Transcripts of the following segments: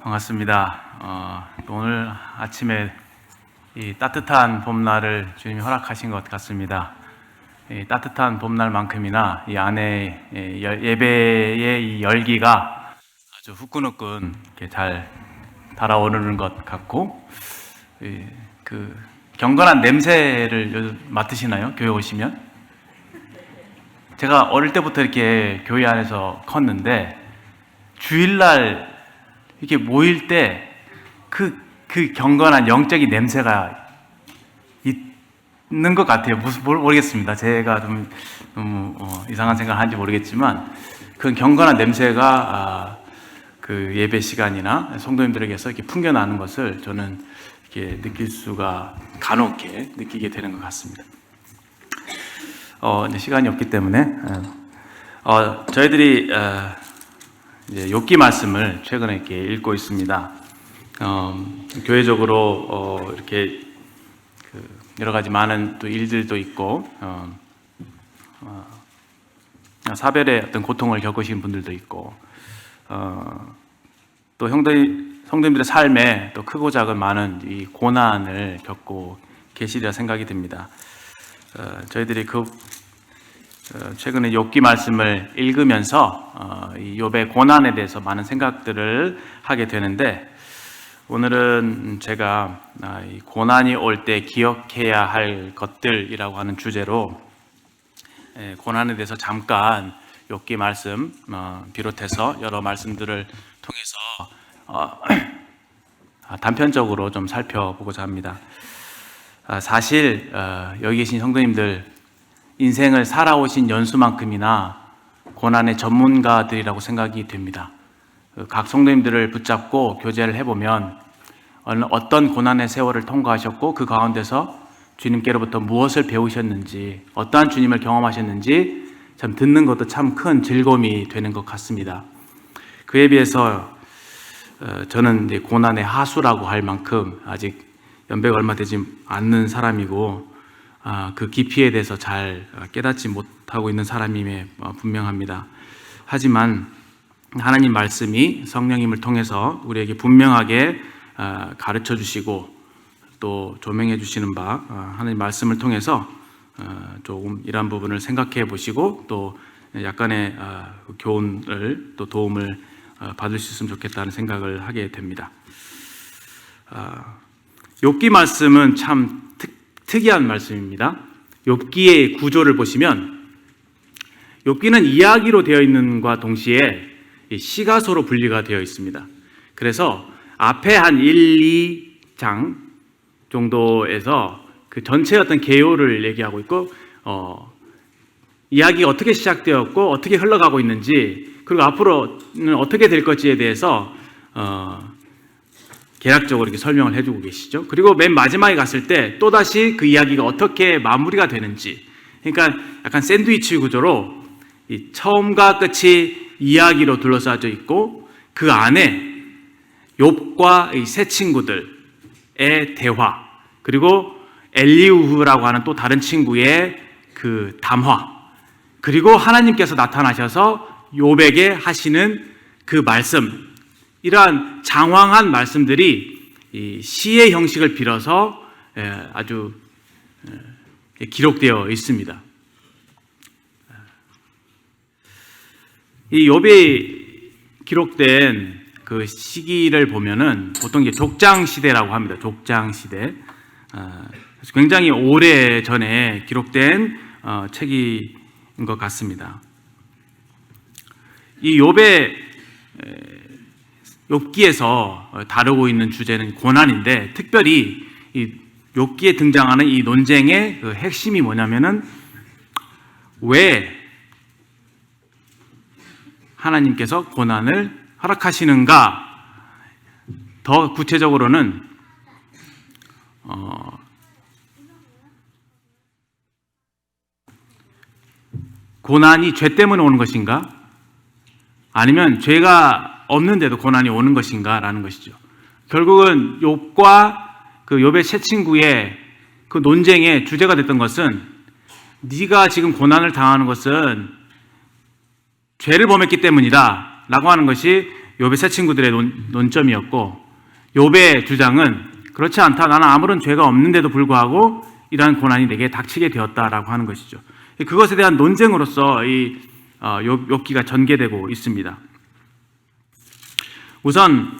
반갑습니다. 오늘 아침에 이 따뜻한 봄날을 주님이 허락하신 것 같습니다. 이 따뜻한 봄날만큼이나 이 안에 예배의 이 열기가 아주 후끈후끈 이렇게 잘 달아오르는 것 같고, 그 경건한 냄새를 맡으시나요? 교회 오시면? 제가 어릴 때부터 이렇게 교회 안에서 컸는데 주일날 이렇게 모일 때 그 경건한 영적인 냄새가 있는 것 같아요. 모르겠습니다. 제가 좀 너무 이상한 생각을 하는지 모르겠지만 그 경건한 냄새가 그 예배 시간이나 성도님들에게서 이렇게 풍겨나는 것을 저는 이렇게 느낄 수가 간혹게 느끼게 되는 것 같습니다. 이제 시간이 없기 때문에 저희들이 이제 욥기 말씀을 최근에 이렇게 읽고 있습니다. 교회적으로 이렇게 여러 가지 많은 또 일들도 있고 사별의 어떤 고통을 겪으신 분들도 있고 또 성도님들의 삶에 또 크고 작은 많은 이 고난을 겪고 계시리라 생각이 듭니다. 저희들이 최근에 욥기 말씀을 읽으면서 이 욥의 고난에 대해서 많은 생각들을 하게 되는데, 오늘은 제가 이 고난이 올 때 기억해야 할 것들이라고 하는 주제로 고난에 대해서 잠깐 욥기 말씀 비롯해서 여러 말씀들을 통해서 단편적으로 좀 살펴보고자 합니다. 사실 여기 계신 성도님들 인생을 살아오신 연수만큼이나 고난의 전문가들이라고 생각이 됩니다. 각 성도님들을 붙잡고 교제를 해보면 어떤 고난의 세월을 통과하셨고 그 가운데서 주님께로부터 무엇을 배우셨는지, 어떠한 주님을 경험하셨는지 참 듣는 것도 참 큰 즐거움이 되는 것 같습니다. 그에 비해서 저는 이제 고난의 하수라고 할 만큼 아직 연배가 얼마 되지 않는 사람이고 그 깊이에 대해서 잘 깨닫지 못하고 있는 사람임에 분명합니다. 하지만 하나님 말씀이 성령님을 통해서 우리에게 분명하게 가르쳐 주시고 또 조명해 주시는 바 하나님 말씀을 통해서 조금 이러한 부분을 생각해 보시고 또 약간의 교훈을 또 도움을 받을 수 있으면 좋겠다는 생각을 하게 됩니다. 욥기 말씀은 참 특이한 말씀입니다. 욥기의 구조를 보시면 욥기는 이야기로 되어 있는 것과 동시에 시가소로 분리가 되어 있습니다. 그래서 앞에 한 1, 2장 정도에서 그 전체 어떤 개요를 얘기하고 있고 이야기가 어떻게 시작되었고 어떻게 흘러가고 있는지, 그리고 앞으로는 어떻게 될 것지에 대해서 개략적으로 이렇게 설명을 해주고 계시죠. 그리고 맨 마지막에 갔을 때 또다시 그 이야기가 어떻게 마무리가 되는지, 그러니까 약간 샌드위치 구조로 이 처음과 끝이 이야기로 둘러싸여 있고 그 안에 욥과 이 세 친구들의 대화, 그리고 엘리우후라고 하는 또 다른 친구의 그 담화, 그리고 하나님께서 나타나셔서 욥에게 하시는 그 말씀, 이러한 장황한 말씀들이 이 시의 형식을 빌어서 아주 기록되어 있습니다. 이 욥이 기록된 그 시기를 보면은 보통 이제 족장 시대라고 합니다. 족장 시대. 굉장히 오래 전에 기록된 책인 것 같습니다. 이 욥기에서 다루고 있는 주제는 고난인데, 특별히 이 욥기에 등장하는 이 논쟁의 그 핵심이 뭐냐면은 왜 하나님께서 고난을 허락하시는가, 더 구체적으로는 고난이 죄 때문에 오는 것인가, 아니면 죄가 없는데도 고난이 오는 것인가 라는 것이죠. 결국은 욥과 그 욥의 세 친구의 그 논쟁의 주제가 됐던 것은, 네가 지금 고난을 당하는 것은 죄를 범했기 때문이다 라고 하는 것이 욥의 세 친구들의 논점이었고, 욥의 주장은 그렇지 않다. 나는 아무런 죄가 없는데도 불구하고 이러한 고난이 내게 닥치게 되었다라고 하는 것이죠. 그것에 대한 논쟁으로서 이 욥기가 전개되고 있습니다. 우선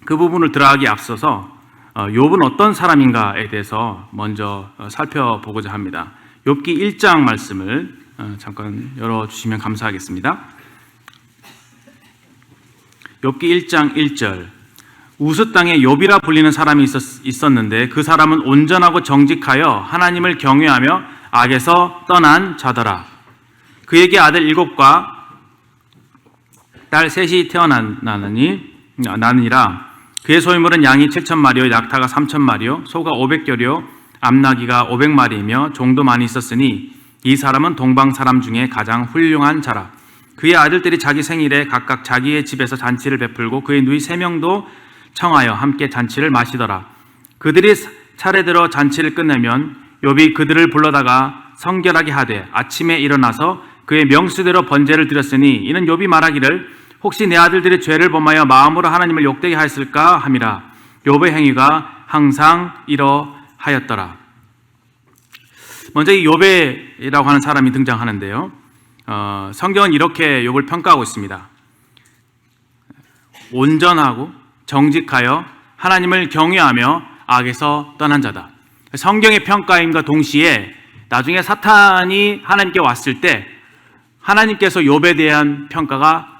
그 부분을 들어가기 앞서서 욥은 어떤 사람인가에 대해서 먼저 살펴보고자 합니다. 욥기 1장 말씀을 잠깐 열어주시면 감사하겠습니다. 욥기 1장 1절. 우스 땅에 욥이라 불리는 사람이 있었는데 그 사람은 온전하고 정직하여 하나님을 경외하며 악에서 떠난 자더라. 그에게 아들 7과 딸 3이 나느니라. 그의 소유물은 양이 7,000마리요 낙타가 3,000마리요 소가 500결이요 암나귀가 500마리이며 종도 많이 있었으니 이 사람은 동방 사람 중에 가장 훌륭한 자라. 그의 아들들이 자기 생일에 각각 자기의 집에서 잔치를 베풀고 그의 누이 3명도 청하여 함께 잔치를 마시더라. 그들이 차례대로 잔치를 끝내면 욥이 그들을 불러다가 성결하게 하되 아침에 일어나서 그의 명수대로 번제를 드렸으니 이는 욥이 말하기를 혹시 내 아들들이 죄를 범하여 마음으로 하나님을 욕되게 하였을까 함이라. 욥의 행위가 항상 이러하였더라. 먼저 이 욥이라고 하는 사람이 등장하는데요. 성경은 이렇게 욥을 평가하고 있습니다. 온전하고 정직하여 하나님을 경외하며 악에서 떠난 자다. 성경의 평가임과 동시에 나중에 사탄이 하나님께 왔을 때 하나님께서 욥에 대한 평가가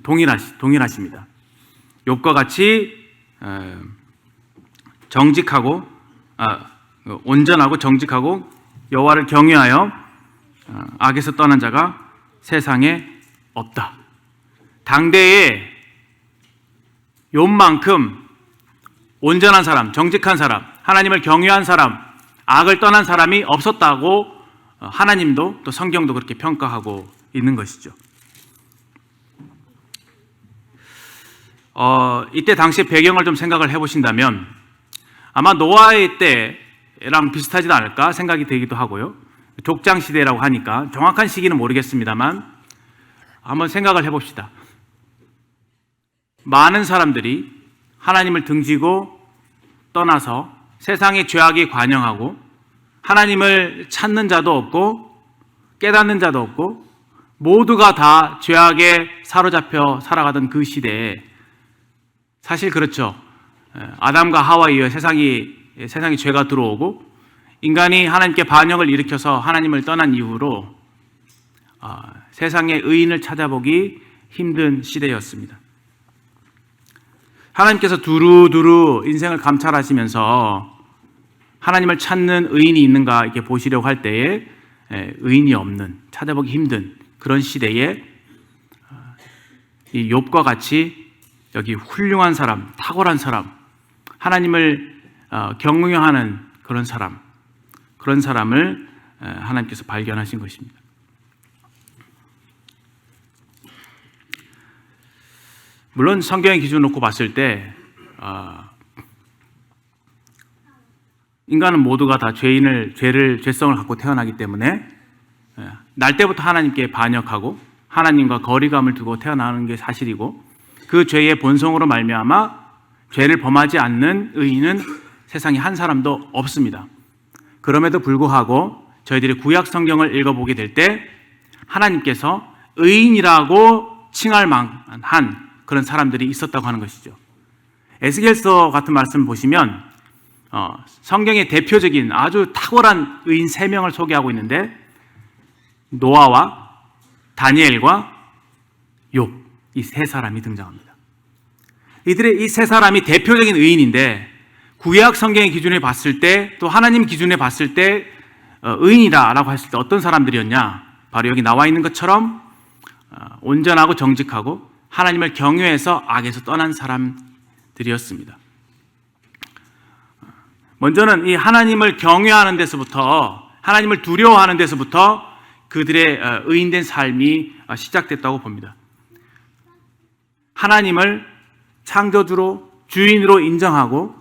동일하십니다. 욥과 같이 정직하고 온전하고 정직하고 여호와를 경외하여 악에서 떠난 자가 세상에 없다. 당대에 욥만큼 온전한 사람, 정직한 사람, 하나님을 경외한 사람, 악을 떠난 사람이 없었다고 하나님도 또 성경도 그렇게 평가하고 있는 것이죠. 이때 당시의 배경을 좀 생각을 해보신다면 아마 노아의 때랑 비슷하지도 않을까 생각이 되기도 하고요. 족장시대라고 하니까 정확한 시기는 모르겠습니다만 한번 생각을 해봅시다. 많은 사람들이 하나님을 등지고 떠나서 세상의 죄악이 관영하고 하나님을 찾는 자도 없고 깨닫는 자도 없고 모두가 다 죄악에 사로잡혀 살아가던 그 시대에 사실 그렇죠. 아담과 하와에 의해 세상에 죄가 들어오고 인간이 하나님께 반역을 일으켜서 하나님을 떠난 이후로 세상의 의인을 찾아보기 힘든 시대였습니다. 하나님께서 두루두루 인생을 감찰하시면서 하나님을 찾는 의인이 있는가 이렇게 보시려고 할 때에 의인이 없는, 찾아보기 힘든 그런 시대에 이 욥과 같이 여기 훌륭한 사람, 탁월한 사람, 하나님을 경외하는 그런 사람을 하나님께서 발견하신 것입니다. 물론 성경의 기준을 놓고 봤을 때 인간은 모두가 다 죄성을 갖고 태어나기 때문에 날 때부터 하나님께 반역하고 하나님과 거리감을 두고 태어나는 게 사실이고 그 죄의 본성으로 말미암아 죄를 범하지 않는 의인은 세상에 한 사람도 없습니다. 그럼에도 불구하고 저희들이 구약 성경을 읽어보게 될 때 하나님께서 의인이라고 칭할 만한 그런 사람들이 있었다고 하는 것이죠. 에스겔서 같은 말씀 보시면 성경의 대표적인 아주 탁월한 의인 3명을 소개하고 있는데 노아와 다니엘과 욥 이 3사람이 등장합니다. 이 3사람이 대표적인 의인인데 구약 성경의 기준에 봤을 때 또 하나님 기준에 봤을 때 의인이다라고 했을 때 어떤 사람들이었냐? 바로 여기 나와 있는 것처럼 온전하고 정직하고 하나님을 경외해서 악에서 떠난 사람들이었습니다. 먼저는 이 하나님을 경외하는 데서부터 하나님을 두려워하는 데서부터 그들의 의인된 삶이 시작됐다고 봅니다. 하나님을 창조주로 주인으로 인정하고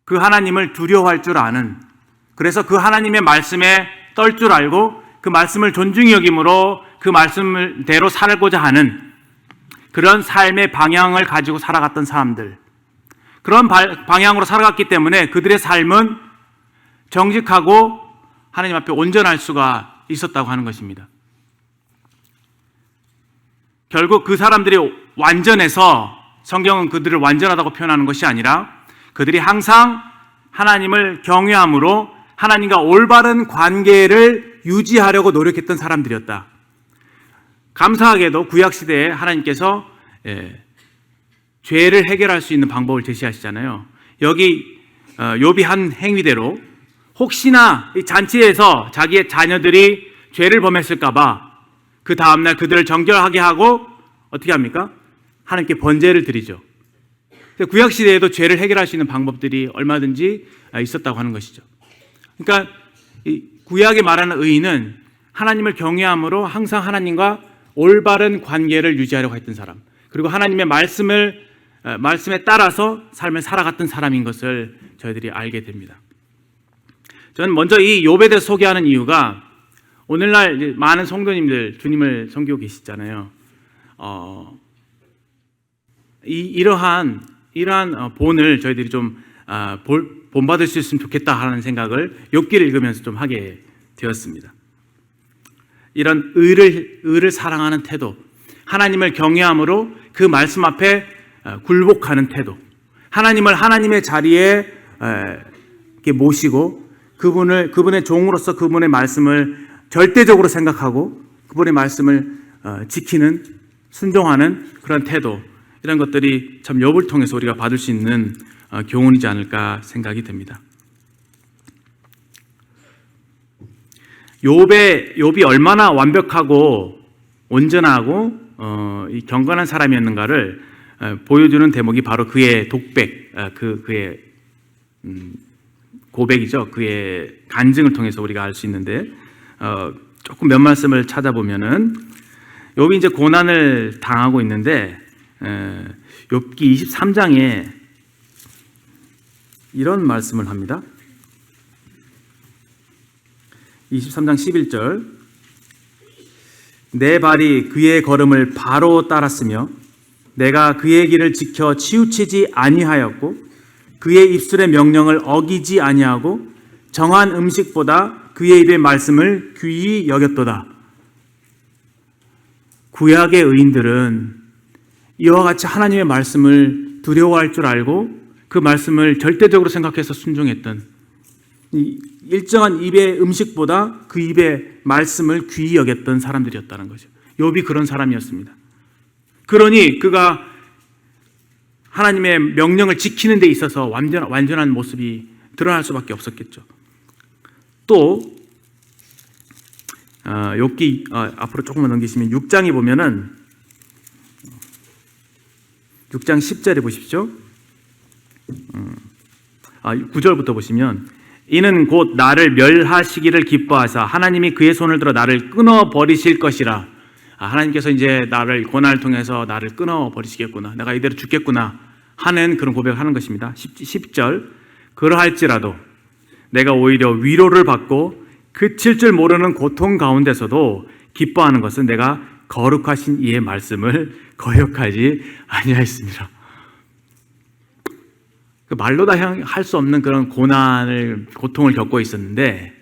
그 하나님을 두려워할 줄 아는, 그래서 그 하나님의 말씀에 떨 줄 알고 그 말씀을 존중히 여김으로 그 말씀대로 살고자 하는 그런 삶의 방향을 가지고 살아갔던 사람들, 그런 방향으로 살아갔기 때문에 그들의 삶은 정직하고 하나님 앞에 온전할 수가 있었다고 하는 것입니다. 결국 그 사람들이 완전해서 성경은 그들을 완전하다고 표현하는 것이 아니라 그들이 항상 하나님을 경외함으로 하나님과 올바른 관계를 유지하려고 노력했던 사람들이었다. 감사하게도 구약시대에 하나님께서 죄를 해결할 수 있는 방법을 제시하시잖아요. 여기 욥이 한 행위대로 혹시나 이 잔치에서 자기의 자녀들이 죄를 범했을까 봐 그 다음날 그들을 정결하게 하고 어떻게 합니까? 하나님께 번제를 드리죠. 구약시대에도 죄를 해결할 수 있는 방법들이 얼마든지 있었다고 하는 것이죠. 그러니까 이 구약에 말하는 의인은 하나님을 경외함으로 항상 하나님과 올바른 관계를 유지하려고 했던 사람, 그리고 하나님의 말씀에 따라서 삶을 살아갔던 사람인 것을 저희들이 알게 됩니다. 저는 먼저 이 욥에 대해서 소개하는 이유가 오늘날 많은 성도님들 주님을 섬기고 계시잖아요. 이러한 본을 저희들이 좀 본받을 수 있으면 좋겠다 하는 생각을 욥기를 읽으면서 좀 하게 되었습니다. 이런 의를 사랑하는 태도, 하나님을 경외함으로 그 말씀 앞에 굴복하는 태도, 하나님을 하나님의 자리에 이렇게 모시고 그분의 종으로서 그분의 말씀을 절대적으로 생각하고 그분의 말씀을 지키는, 순종하는 그런 태도, 이런 것들이 참 욥을 통해서 우리가 받을 수 있는 교훈이지 않을까 생각이 됩니다. 욥이 얼마나 완벽하고 온전하고 이 경건한 사람이었는가를 보여주는 대목이 바로 그의 독백, 그의 고백이죠. 그의 간증을 통해서 우리가 알 수 있는데, 조금 몇 말씀을 찾아보면은 욥이 이제 고난을 당하고 있는데 욥기 23장에 이런 말씀을 합니다. 23장 11절, 내 발이 그의 걸음을 바로 따랐으며 내가 그의 길을 지켜 치우치지 아니하였고 그의 입술의 명령을 어기지 아니하고 정한 음식보다 그의 입의 말씀을 귀히 여겼도다. 구약의 의인들은 이와 같이 하나님의 말씀을 두려워할 줄 알고 그 말씀을 절대적으로 생각해서 순종했던, 일정한 입의 음식보다 그 입의 말씀을 귀히 여겼던 사람들이었다는 거죠. 욥이 그런 사람이었습니다. 그러니 그가 하나님의 명령을 지키는 데 있어서 완전한 모습이 드러날 수밖에 없었겠죠. 또 욥기 앞으로 조금만 넘기시면 6장에 보면은 6장 10절에 보십시오. 9절부터 보시면, 이는 곧 나를 멸하시기를 기뻐하사 하나님이 그의 손을 들어 나를 끊어버리실 것이라. 하나님께서 이제 나를 고난을 통해서 나를 끊어버리시겠구나, 내가 이대로 죽겠구나 하는 그런 고백을 하는 것입니다. 10절, 그러할지라도 내가 오히려 위로를 받고 그칠 줄 모르는 고통 가운데서도 기뻐하는 것은 내가 거룩하신 이의 말씀을 거역하지 아니하였습니다. 말로 다 할 수 없는 그런 고통을 겪고 있었는데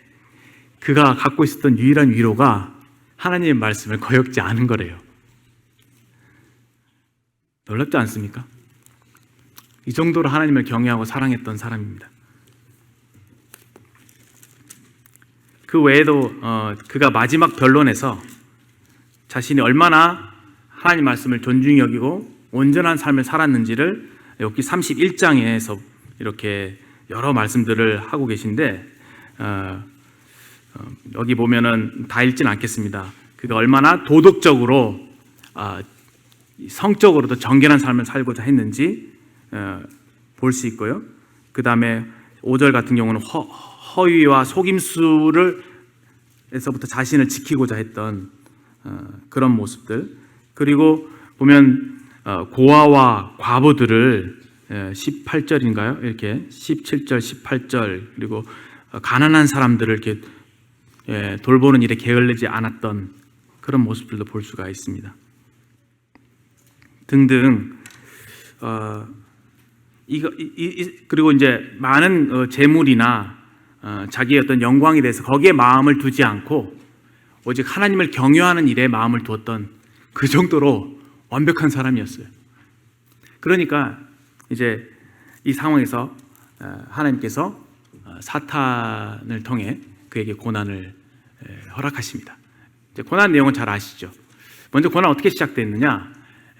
그가 갖고 있었던 유일한 위로가 하나님의 말씀을 거역지 않은 거래요. 놀랍지 않습니까? 이 정도로 하나님을 경외하고 사랑했던 사람입니다. 그 외에도 그가 마지막 변론에서 자신이 얼마나 하나님 말씀을 존중히 여기고 온전한 삶을 살았는지를 욥기 31장에서 이렇게 여러 말씀들을 하고 계신데, 여기 보면은 다 읽지는 않겠습니다. 그가 얼마나 도덕적으로 성적으로도 정결한 삶을 살고자 했는지 볼 수 있고요. 그 다음에 5절 같은 경우는 허위와 속임수를 에서부터 자신을 지키고자 했던 그런 모습들, 그리고 보면 고아와 과부들을 18절인가요? 이렇게 17절, 18절, 그리고 가난한 사람들을 이렇게 돌보는 일에 게을르지 않았던 그런 모습들도 볼 수가 있습니다. 등등 그리고 이제 많은 재물이나 자기의 어떤 영광에 대해서 거기에 마음을 두지 않고 오직 하나님을 경외하는 일에 마음을 두었던 그 정도로 완벽한 사람이었어요. 그러니까 이제 이 상황에서 하나님께서 사탄을 통해 그에게 고난을 허락하십니다. 이제 고난 내용은 잘 아시죠? 먼저 고난 어떻게 시작됐느냐?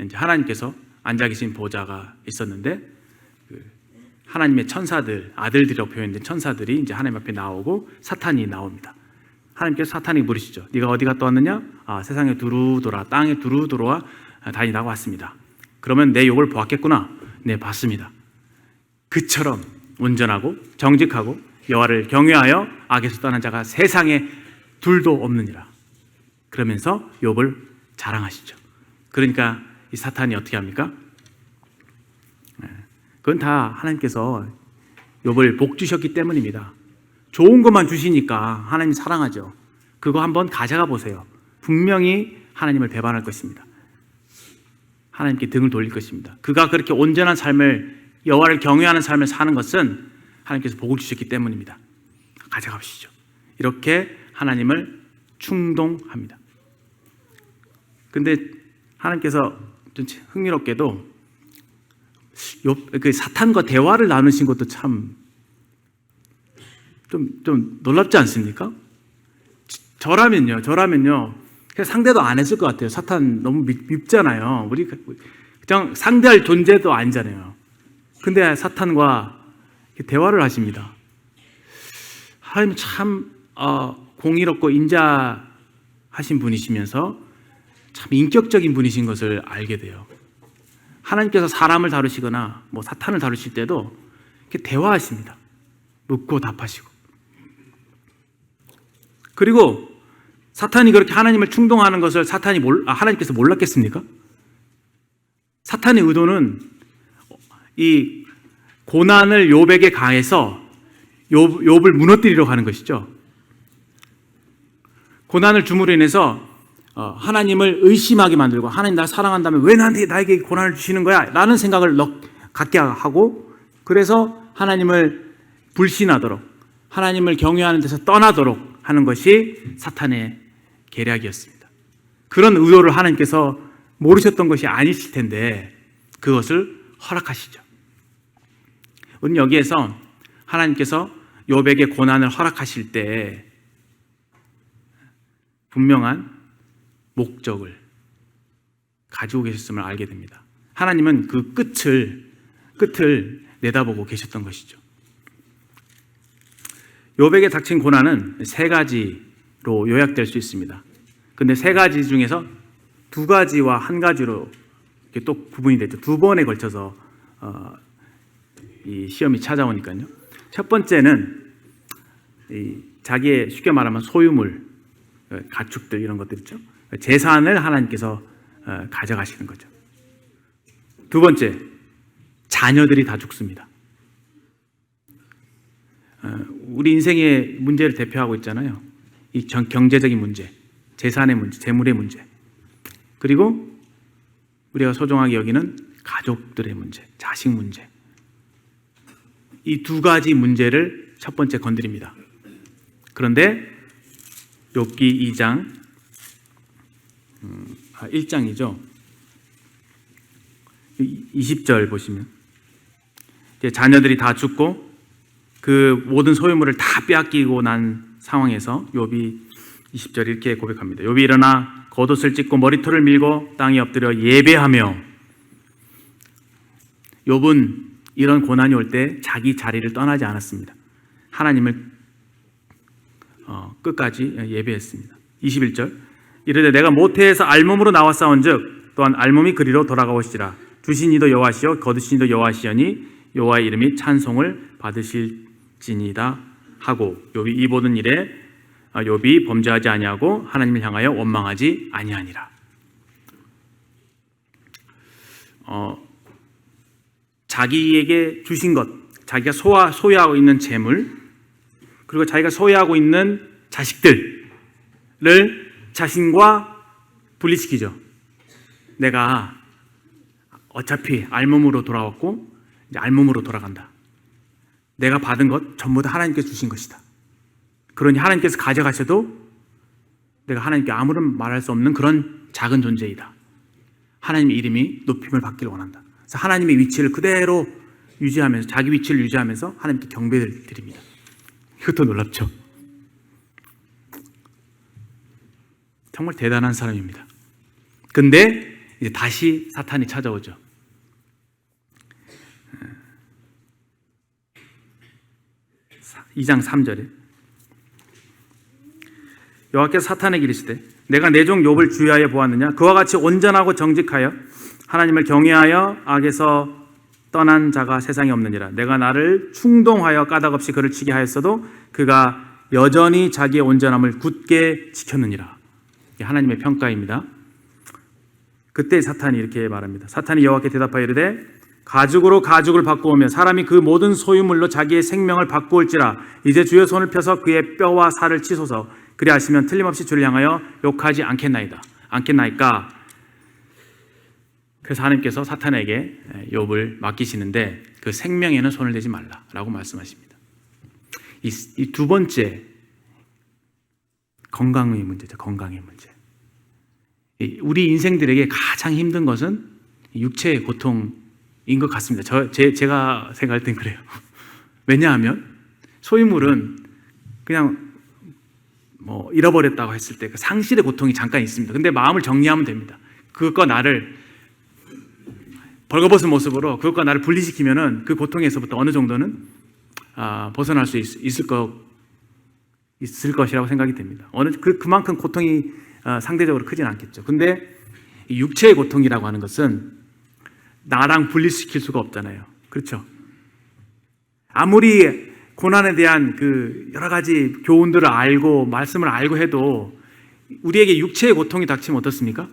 이제 하나님께서 앉아 계신 보좌가 있었는데 하나님의 천사들, 아들들이라고 표현된 천사들이 이제 하나님 앞에 나오고 사탄이 나옵니다. 하나님께서 사탄에게 물으시죠. 네가 어디 갔다 왔느냐? 세상에 두루 돌아, 땅에 두루 돌아 다니다가 왔습니다. 그러면 내 욕을 보았겠구나. 네, 봤습니다. 그처럼 온전하고 정직하고 여호와를 경외하여 악에서 떠난 자가 세상에 둘도 없느니라. 그러면서 욥을 자랑하시죠. 그러니까 이 사탄이 어떻게 합니까? 그건 다 하나님께서 욥을 복 주셨기 때문입니다. 좋은 것만 주시니까 하나님 사랑하죠. 그거 한번 가져가 보세요. 분명히 하나님을 배반할 것입니다. 하나님께 등을 돌릴 것입니다. 그가 그렇게 온전한 삶을, 여호와를 경외하는 삶을 사는 것은 하나님께서 복을 주셨기 때문입니다. 가져가시죠. 이렇게 하나님을 충동합니다. 근데 하나님께서 좀 흥미롭게도 그 사탄과 대화를 나누신 것도 참 좀 놀랍지 않습니까? 저라면요 상대도 안 했을 것 같아요. 사탄 너무 밉잖아요. 우리 그냥 상대할 존재도 아니잖아요. 근데 사탄과 대화를 하십니다. 하나님 참 공의롭고 인자하신 분이시면서 참 인격적인 분이신 것을 알게 돼요. 하나님께서 사람을 다루시거나 뭐 사탄을 다루실 때도 이렇게 대화하십니다. 묻고 답하시고. 그리고 사탄이 그렇게 하나님을 충동하는 것을 하나님께서 몰랐겠습니까? 사탄의 의도는 이 고난을 욥에게 가해서 욥을 무너뜨리려고 하는 것이죠. 고난을 줌으로 인해서 하나님을 의심하게 만들고, 하나님 날 사랑한다면 왜 나에게 고난을 주시는 거야? 라는 생각을 갖게 하고, 그래서 하나님을 불신하도록, 하나님을 경외하는 데서 떠나도록 하는 것이 사탄의 계략이었습니다. 그런 의도를 하나님께서 모르셨던 것이 아니실 텐데 그것을 허락하시죠. 우리는 여기에서 하나님께서 욥에게 고난을 허락하실 때 분명한 목적을 가지고 계셨음을 알게 됩니다. 하나님은 그 끝을 내다보고 계셨던 것이죠. 욥에게 닥친 고난은 세 가지로 요약될 수 있습니다. 근데 세 가지 중에서 두 가지와 한 가지로 이렇게 또 구분이 되죠. 두 번에 걸쳐서 이 시험이 찾아오니까요. 첫 번째는 자기의 쉽게 말하면 소유물, 가축들 이런 것들 있죠. 재산을 하나님께서 가져가시는 거죠. 두 번째, 자녀들이 다 죽습니다. 우리 인생의 문제를 대표하고 있잖아요. 이 경제적인 문제, 재산의 문제, 재물의 문제, 그리고 우리가 소중하게 여기는 가족들의 문제, 자식 문제. 이 두 가지 문제를 첫 번째 건드립니다. 그런데 욥기 2장 1장이죠. 20절 보시면 이제 자녀들이 다 죽고 그 모든 소유물을 다 빼앗기고 난 상황에서 욥이 20절 이렇게 고백합니다. 욥이 일어나 겉옷을 찢고 머리털을 밀고 땅에 엎드려 예배하며. 욥은 이런 고난이 올 때 자기 자리를 떠나지 않았습니다. 하나님을 끝까지 예배했습니다. 21절 이르되 내가 모태에서 알몸으로 나왔사온즉 또한 알몸이 그리로 돌아가오시리라. 주신 이도 여호와시요 거두신 이도 여호와시여니 여호와의 이름이 찬송을 받으실지니이다 하고, 욥이 이 모든 일에 욥이 범죄하지 아니하고 하나님을 향하여 원망하지 아니하니라. 자기에게 주신 것, 자기가 소유하고 있는 재물, 그리고 자기가 소유하고 있는 자식들을 자신과 분리시키죠. 내가 어차피 알몸으로 돌아왔고 이제 알몸으로 돌아간다. 내가 받은 것 전부 다 하나님께서 주신 것이다. 그러니 하나님께서 가져가셔도 내가 하나님께 아무런 말할 수 없는 그런 작은 존재이다. 하나님의 이름이 높임을 받기를 원한다. 그래서 하나님의 위치를 그대로 유지하면서, 자기 위치를 유지하면서 하나님께 경배를 드립니다. 이것도 놀랍죠? 정말 대단한 사람입니다. 근데 이제 다시 사탄이 찾아오죠. 2장 3절에 여호와께서 사탄에게 이르시되 내가 내 종 욥을 주의하여 보았느냐? 그와 같이 온전하고 정직하여 하나님을 경외하여 악에서 떠난 자가 세상에 없느니라. 내가 나를 충동하여 까닭없이 그를 치게 하였어도 그가 여전히 자기의 온전함을 굳게 지켰느니라. 이게 하나님의 평가입니다. 그때 사탄이 이렇게 말합니다. 사탄이 여호와께 대답하여 이르되 가죽으로 가죽을 바꾸오며 사람이 그 모든 소유물로 자기의 생명을 바꾸올지라. 이제 주의 손을 펴서 그의 뼈와 살을 치소서. 그리하시면 틀림없이 주를 향하여 욕하지 않겠나이까. 그래서 하나님께서 사탄에게 욥을 맡기시는데 그 생명에는 손을 대지 말라라고 말씀하십니다. 이 두 번째, 건강의 문제죠. 건강의 문제. 우리 인생들에게 가장 힘든 것은 육체의 고통인 것 같습니다. 제가 생각할 땐 그래요. 왜냐하면 소유물은 그냥 뭐 잃어버렸다고 했을 때 그 상실의 고통이 잠깐 있습니다. 근데 마음을 정리하면 됩니다. 그것과 나를 벌거벗은 모습으로 그것과 나를 분리시키면은 그 고통에서부터 어느 정도는 벗어날 수 있을 것이라고 생각이 됩니다. 그만큼 고통이 상대적으로 크진 않겠죠. 근데 육체의 고통이라고 하는 것은 나랑 분리시킬 수가 없잖아요. 그렇죠? 아무리 고난에 대한 그 여러 가지 교훈들을 알고 말씀을 알고 해도 우리에게 육체의 고통이 닥치면 어떻습니까?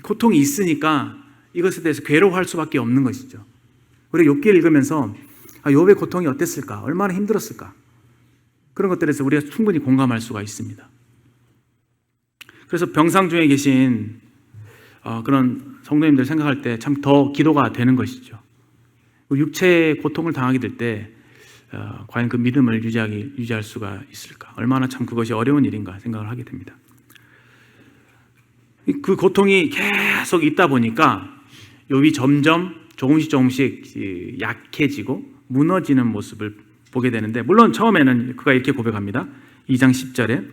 고통이 있으니까 이것에 대해서 괴로워할 수밖에 없는 것이죠. 우리가 욥기를 읽으면서 욥의 고통이 어땠을까? 얼마나 힘들었을까? 그런 것들에 대해서 우리가 충분히 공감할 수가 있습니다. 그래서 병상 중에 계신 그런 성도님들 생각할 때 참 더 기도가 되는 것이죠. 육체의 고통을 당하게 될 때 과연 그 믿음을 유지할 수가 있을까? 얼마나 참 그것이 어려운 일인가 생각을 하게 됩니다. 그 고통이 계속 있다 보니까 욥이 점점 조금씩 약해지고 무너지는 모습을 보게 되는데, 물론 처음에는 그가 이렇게 고백합니다. 2장 10절에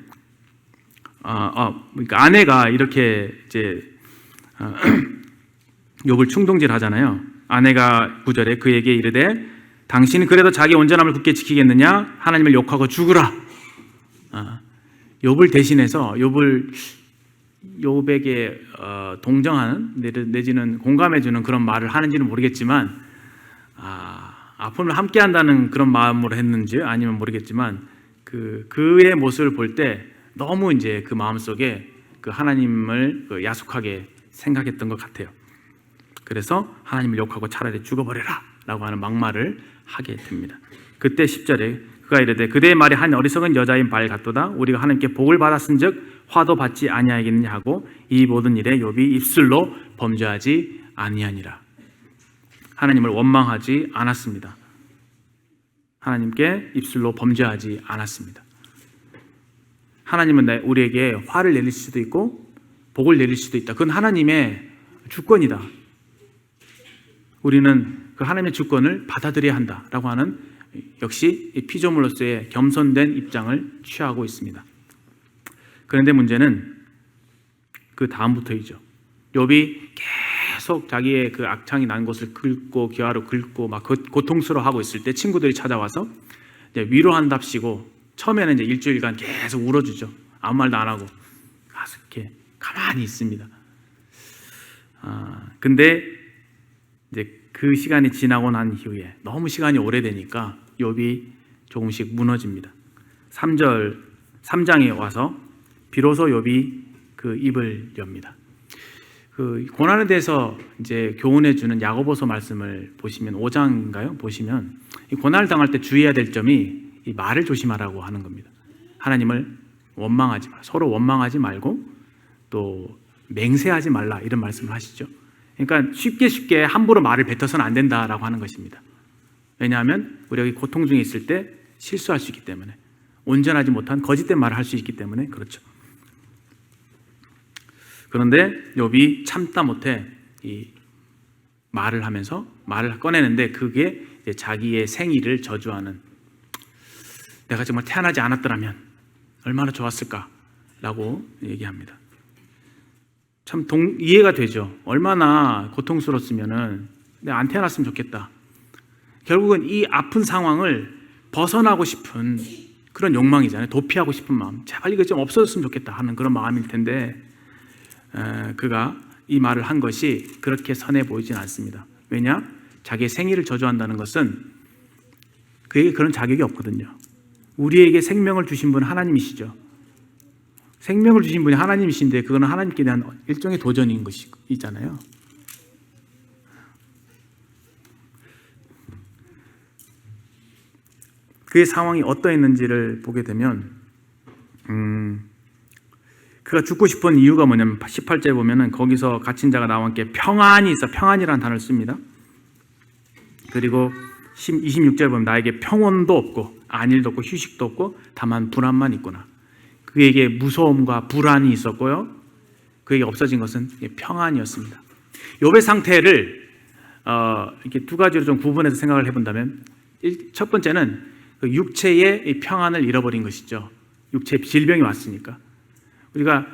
그러니까 아내가 이렇게 이제 욥을 충동질하잖아요. 아내가 9절에 그에게 이르되 당신이 그래도 자기 온전함을 굳게 지키겠느냐? 하나님을 욕하고 죽으라. 욥을 대신해서 욥에게 동정하는 내지는 공감해주는 그런 말을 하는지는 모르겠지만 아픔을 함께한다는 그런 마음으로 했는지 아니면 모르겠지만 그의 모습을 볼 때 너무 이제 그 마음속에 그 하나님을 야속하게 생각했던 것 같아요. 그래서 하나님을 욕하고 차라리 죽어버려라 라고 하는 막말을 하게 됩니다. 그때 10절에 그가 이르되 그대의 말이 한 어리석은 여자인 발 같도다. 우리가 하나님께 복을 받았은즉 화도 받지 아니하겠느냐 하고 이 모든 일에 욥이 입술로 범죄하지 아니하니라. 하나님을 원망하지 않았습니다. 하나님께 입술로 범죄하지 않았습니다. 하나님은 우리에게 화를 내릴 수도 있고 복을 내릴 수도 있다. 그건 하나님의 주권이다. 우리는 그 하나님의 주권을 받아들여야 한다라고 하는 역시 피조물로서의 겸손된 입장을 취하고 있습니다. 그런데 문제는 그 다음부터이죠. 욥이 계속 자기의 그 악창이 난 곳을 긁고 기와로 긁고 막 고통스러워하고 있을 때 친구들이 찾아와서 이제 위로한답시고 처음에는 이제 일주일간 계속 울어주죠. 아무 말도 안 하고 이렇게 가만히 있습니다. 근데 이제 그 시간이 지나고 난 이후에 너무 시간이 오래되니까 욥이 조금씩 무너집니다. 3장에 와서 비로소 욥이 그 입을 엽니다. 그 고난에 대해서 이제 교훈해 주는 야고보서 말씀을 보시면 5장인가요? 보시면 이 고난을 당할 때 주의해야 될 점이 이 말을 조심하라고 하는 겁니다. 하나님을 원망하지 마, 서로 원망하지 말고 또 맹세하지 말라 이런 말씀을 하시죠. 그러니까 쉽게 함부로 말을 뱉어서는 안 된다라고 하는 것입니다. 왜냐하면 우리가 고통 중에 있을 때 실수할 수 있기 때문에, 온전하지 못한 거짓된 말을 할 수 있기 때문에 그렇죠. 그런데 욥이 참다 못해 이 말을 하면서 말을 꺼내는데 그게 이제 자기의 생일을 저주하는, 내가 정말 태어나지 않았더라면 얼마나 좋았을까라고 얘기합니다. 참 이해가 되죠. 얼마나 고통스러웠으면은 내가 안 태어났으면 좋겠다. 결국은 이 아픈 상황을 벗어나고 싶은 그런 욕망이잖아요. 도피하고 싶은 마음. 제발 이거 좀 없어졌으면 좋겠다 하는 그런 마음일 텐데, 그가 이 말을 한 것이 그렇게 선해 보이진 않습니다. 왜냐? 자기의 생일을 저주한다는 것은 그에게 그런 자격이 없거든요. 우리에게 생명을 주신 분은 하나님이시죠. 생명을 주신 분이 하나님이신데 그거는 하나님께 대한 일종의 도전인 것이잖아요. 그의 상황이 어떠했는지를 보게 되면 그가 죽고 싶은 이유가 뭐냐면 18절에 보면은 거기서 갇힌 자가 나와 함께 평안이 있어, 평안이라는 단어를 씁니다. 그리고 26절에 보면 나에게 평온도 없고 안일도 없고 휴식도 없고 다만 불안만 있구나. 그에게 무서움과 불안이 있었고요, 그에게 없어진 것은 평안이었습니다. 욥의 상태를 이렇게 두 가지로 좀 구분해서 생각을 해본다면, 첫 번째는 그 육체의 평안을 잃어버린 것이죠. 육체의 질병이 왔으니까. 우리가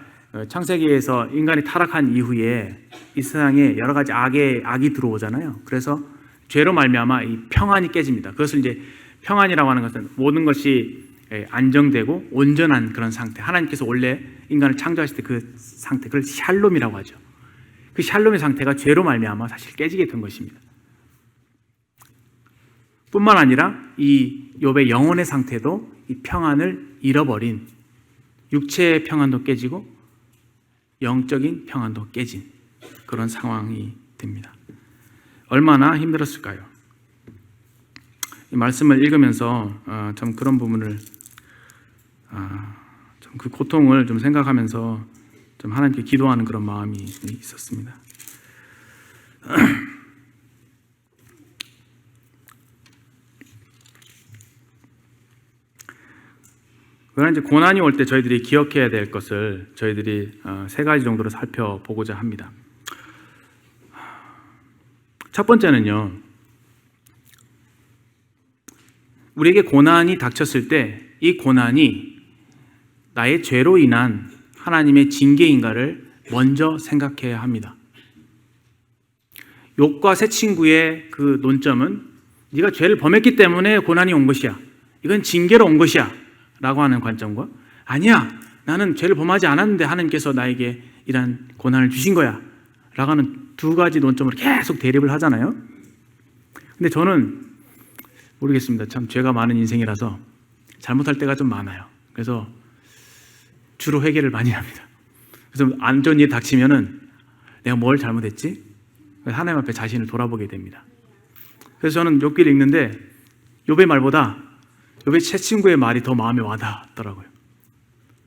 창세기에서 인간이 타락한 이후에 이 세상에 여러 가지 악이 들어오잖아요. 그래서 죄로 말미암아 이 평안이 깨집니다. 그것을 이제 평안이라고 하는 것은 모든 것이 안정되고 온전한 그런 상태, 하나님께서 원래 인간을 창조하실 때 그 상태, 그걸 샬롬이라고 하죠. 그 샬롬의 상태가 죄로 말미암아 사실 깨지게 된 것입니다. 뿐만 아니라 이 욥의 영혼의 상태도 이 평안을 잃어버린, 육체의 평안도 깨지고 영적인 평안도 깨진 그런 상황이 됩니다. 얼마나 힘들었을까요? 이 말씀을 읽으면서 참 그런 부분을 좀 그 고통을 좀 생각하면서 좀 하나님께 기도하는 그런 마음이 있었습니다. 그러나 이제 고난이 올 때 저희들이 기억해야 될 것을 저희들이 세 가지 정도로 살펴보고자 합니다. 첫 번째는요, 우리에게 고난이 닥쳤을 때 이 고난이 나의 죄로 인한 하나님의 징계인가를 먼저 생각해야 합니다. 욥과 세 친구의 그 논점은 네가 죄를 범했기 때문에 고난이 온 것이야, 이건 징계로 온 것이야 라고 하는 관점과, 아니야, 나는 죄를 범하지 않았는데 하나님께서 나에게 이런 고난을 주신 거야 라고 하는 두 가지 논점으로 계속 대립을 하잖아요. 근데 저는 모르겠습니다. 참 죄가 많은 인생이라서 잘못할 때가 좀 많아요. 그래서 주로 회개를 많이 합니다. 그래서 안 좋은 일이 닥치면은 내가 뭘 잘못했지? 하나님 앞에 자신을 돌아보게 됩니다. 그래서 저는 욥기를 읽는데 욥의 말보다 욥의 세 친구의 말이 더 마음에 와닿더라고요.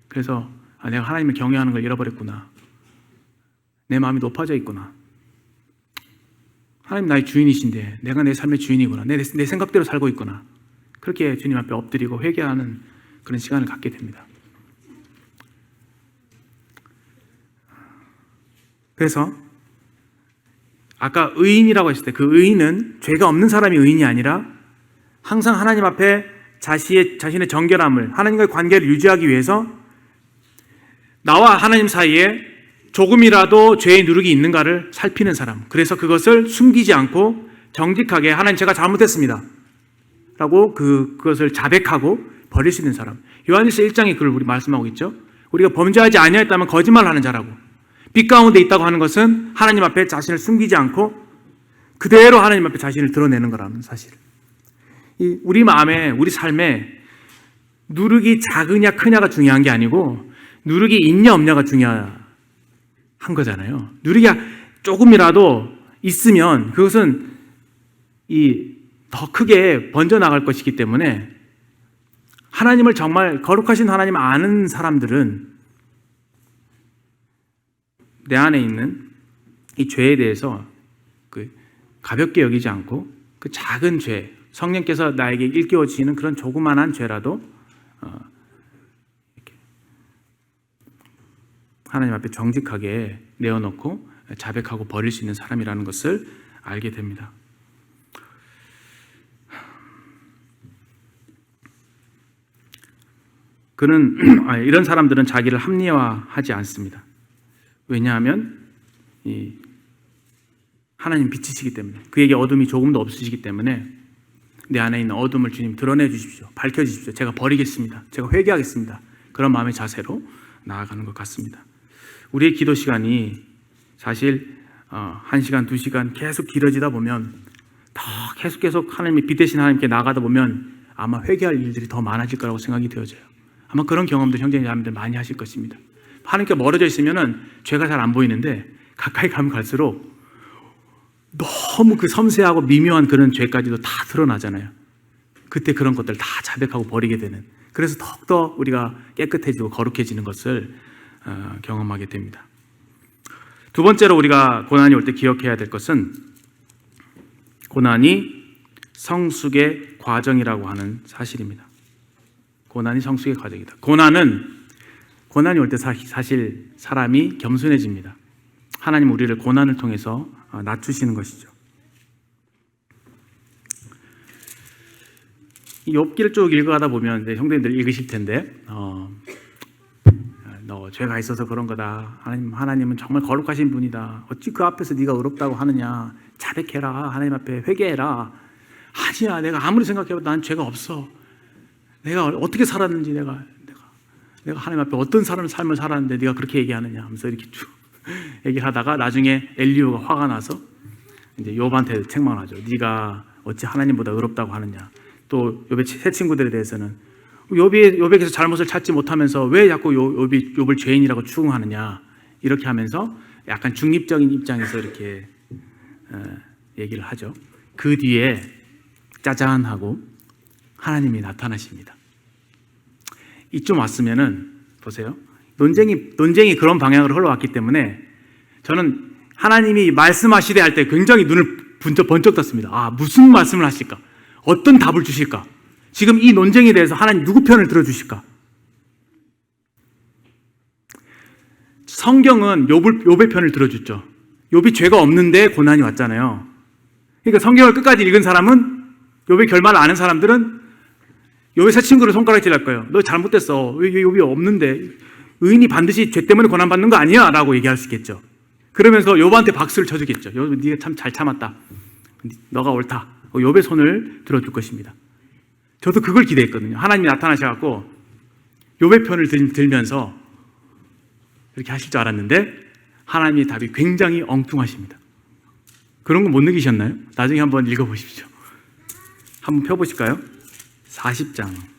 그래서 내가 하나님을 경외하는 걸 잃어버렸구나. 내 마음이 높아져 있구나. 하나님 나의 주인이신데 내가 내 삶의 주인이구나. 내 생각대로 살고 있구나. 그렇게 주님 앞에 엎드리고 회개하는 그런 시간을 갖게 됩니다. 그래서 아까 의인이라고 했을 때 그 의인은 죄가 없는 사람이 의인이 아니라 항상 하나님 앞에 자신의 정결함을, 하나님과의 관계를 유지하기 위해서 나와 하나님 사이에 조금이라도 죄의 누룩이 있는가를 살피는 사람, 그래서 그것을 숨기지 않고 정직하게 하나님 제가 잘못했습니다 라고 그것을 자백하고 버릴 수 있는 사람. 요한일서 1장에 그걸 우리 말씀하고 있죠. 우리가 범죄하지 아니하였다면 거짓말하는 자라고. 빛 가운데 있다고 하는 것은 하나님 앞에 자신을 숨기지 않고 그대로 하나님 앞에 자신을 드러내는 거라는 사실. 우리 마음에, 우리 삶에 누룩이 작으냐 크냐가 중요한 게 아니고 누룩이 있냐 없냐가 중요한 거잖아요. 누룩이 조금이라도 있으면 그것은 더 크게 번져나갈 것이기 때문에 하나님을 정말 거룩하신 하나님 아는 사람들은 내 안에 있는 이 죄에 대해서 가볍게 여기지 않고 그 작은 죄, 성령께서 나에게 일깨워 주시는 그런 조그만한 죄라도 하나님 앞에 정직하게 내어놓고 자백하고 버릴 수 있는 사람이라는 것을 알게 됩니다. 이런 사람들은 자기를 합리화하지 않습니다. 왜냐하면 하나님 빛이시기 때문에, 그에게 어둠이 조금도 없으시기 때문에 내 안에 있는 어둠을 주님 드러내 주십시오. 밝혀 주십시오. 제가 버리겠습니다. 제가 회개하겠습니다. 그런 마음의 자세로 나아가는 것 같습니다. 우리의 기도 시간이 사실 1시간, 2시간 계속 길어지다 보면 더 계속 하나님의 빛 대신 하나님께 나아가다 보면 아마 회개할 일들이 더 많아질 거라고 생각이 되어져요. 아마 그런 경험도 형제자매들 많이 하실 것입니다. 하나님께 멀어져 있으면은 죄가 잘 안 보이는데 가까이 가면 갈수록 너무 그 섬세하고 미묘한 그런 죄까지도 다 드러나잖아요. 그때 그런 것들 다 자백하고 버리게 되는, 그래서 더욱더 우리가 깨끗해지고 거룩해지는 것을 경험하게 됩니다. 두 번째로 우리가 고난이 올 때 기억해야 될 것은 고난이 성숙의 과정이라고 하는 사실입니다. 고난이 성숙의 과정이다. 고난이 올 때 사실 사람이 겸손해집니다. 하나님 우리를 고난을 통해서 낮추시는 것이죠. 이 욥기를 쭉 읽어가다 보면 형제님들 읽으실 텐데 너 죄가 있어서 그런 거다. 하나님은 정말 거룩하신 분이다. 어찌 그 앞에서 네가 의롭다고 하느냐. 자백해라. 하나님 앞에 회개해라. 아니야, 내가 아무리 생각해봐도 난 죄가 없어. 내가 어떻게 살았는지 내가 하나님 앞에 어떤 삶을 살았는데 네가 그렇게 얘기하느냐 하면서 이렇게 쭉 얘기를 하다가 나중에 엘리후가 화가 나서 이제 욥한테 책망을 하죠. 네가 어찌 하나님보다 의롭다고 하느냐. 또 욥의 세 친구들에 대해서는 욥에게서 잘못을 찾지 못하면서 왜 자꾸 욥을 죄인이라고 추궁하느냐, 이렇게 하면서 약간 중립적인 입장에서 이렇게 얘기를 하죠. 그 뒤에 짜잔 하고 하나님이 나타나십니다. 이쯤 왔으면은 보세요. 논쟁이 그런 방향으로 흘러왔기 때문에 저는 하나님이 말씀하시되 할 때 굉장히 눈을 번쩍 떴습니다. 무슨 말씀을 하실까? 어떤 답을 주실까? 지금 이 논쟁에 대해서 하나님 누구 편을 들어주실까? 성경은 욥의 편을 들어줬죠. 욥이 죄가 없는데 고난이 왔잖아요. 그러니까 성경을 끝까지 읽은 사람은, 욥의 결말을 아는 사람들은 욥의 세 친구를 손가락질할 거예요. 너 잘못됐어. 왜 욥이 없는데? 의인이 반드시 죄 때문에 고난받는 거 아니야? 라고 얘기할 수 있겠죠. 그러면서 욥한테 박수를 쳐주겠죠. 욥, 네가 참 잘 참았다. 너가 옳다. 욥의 손을 들어줄 것입니다. 저도 그걸 기대했거든요. 하나님이 나타나셔갖고 욥의 편을 들면서 이렇게 하실 줄 알았는데 하나님의 답이 굉장히 엉뚱하십니다. 그런 거 못 느끼셨나요? 나중에 한번 읽어보십시오. 한번 펴보실까요? 40장.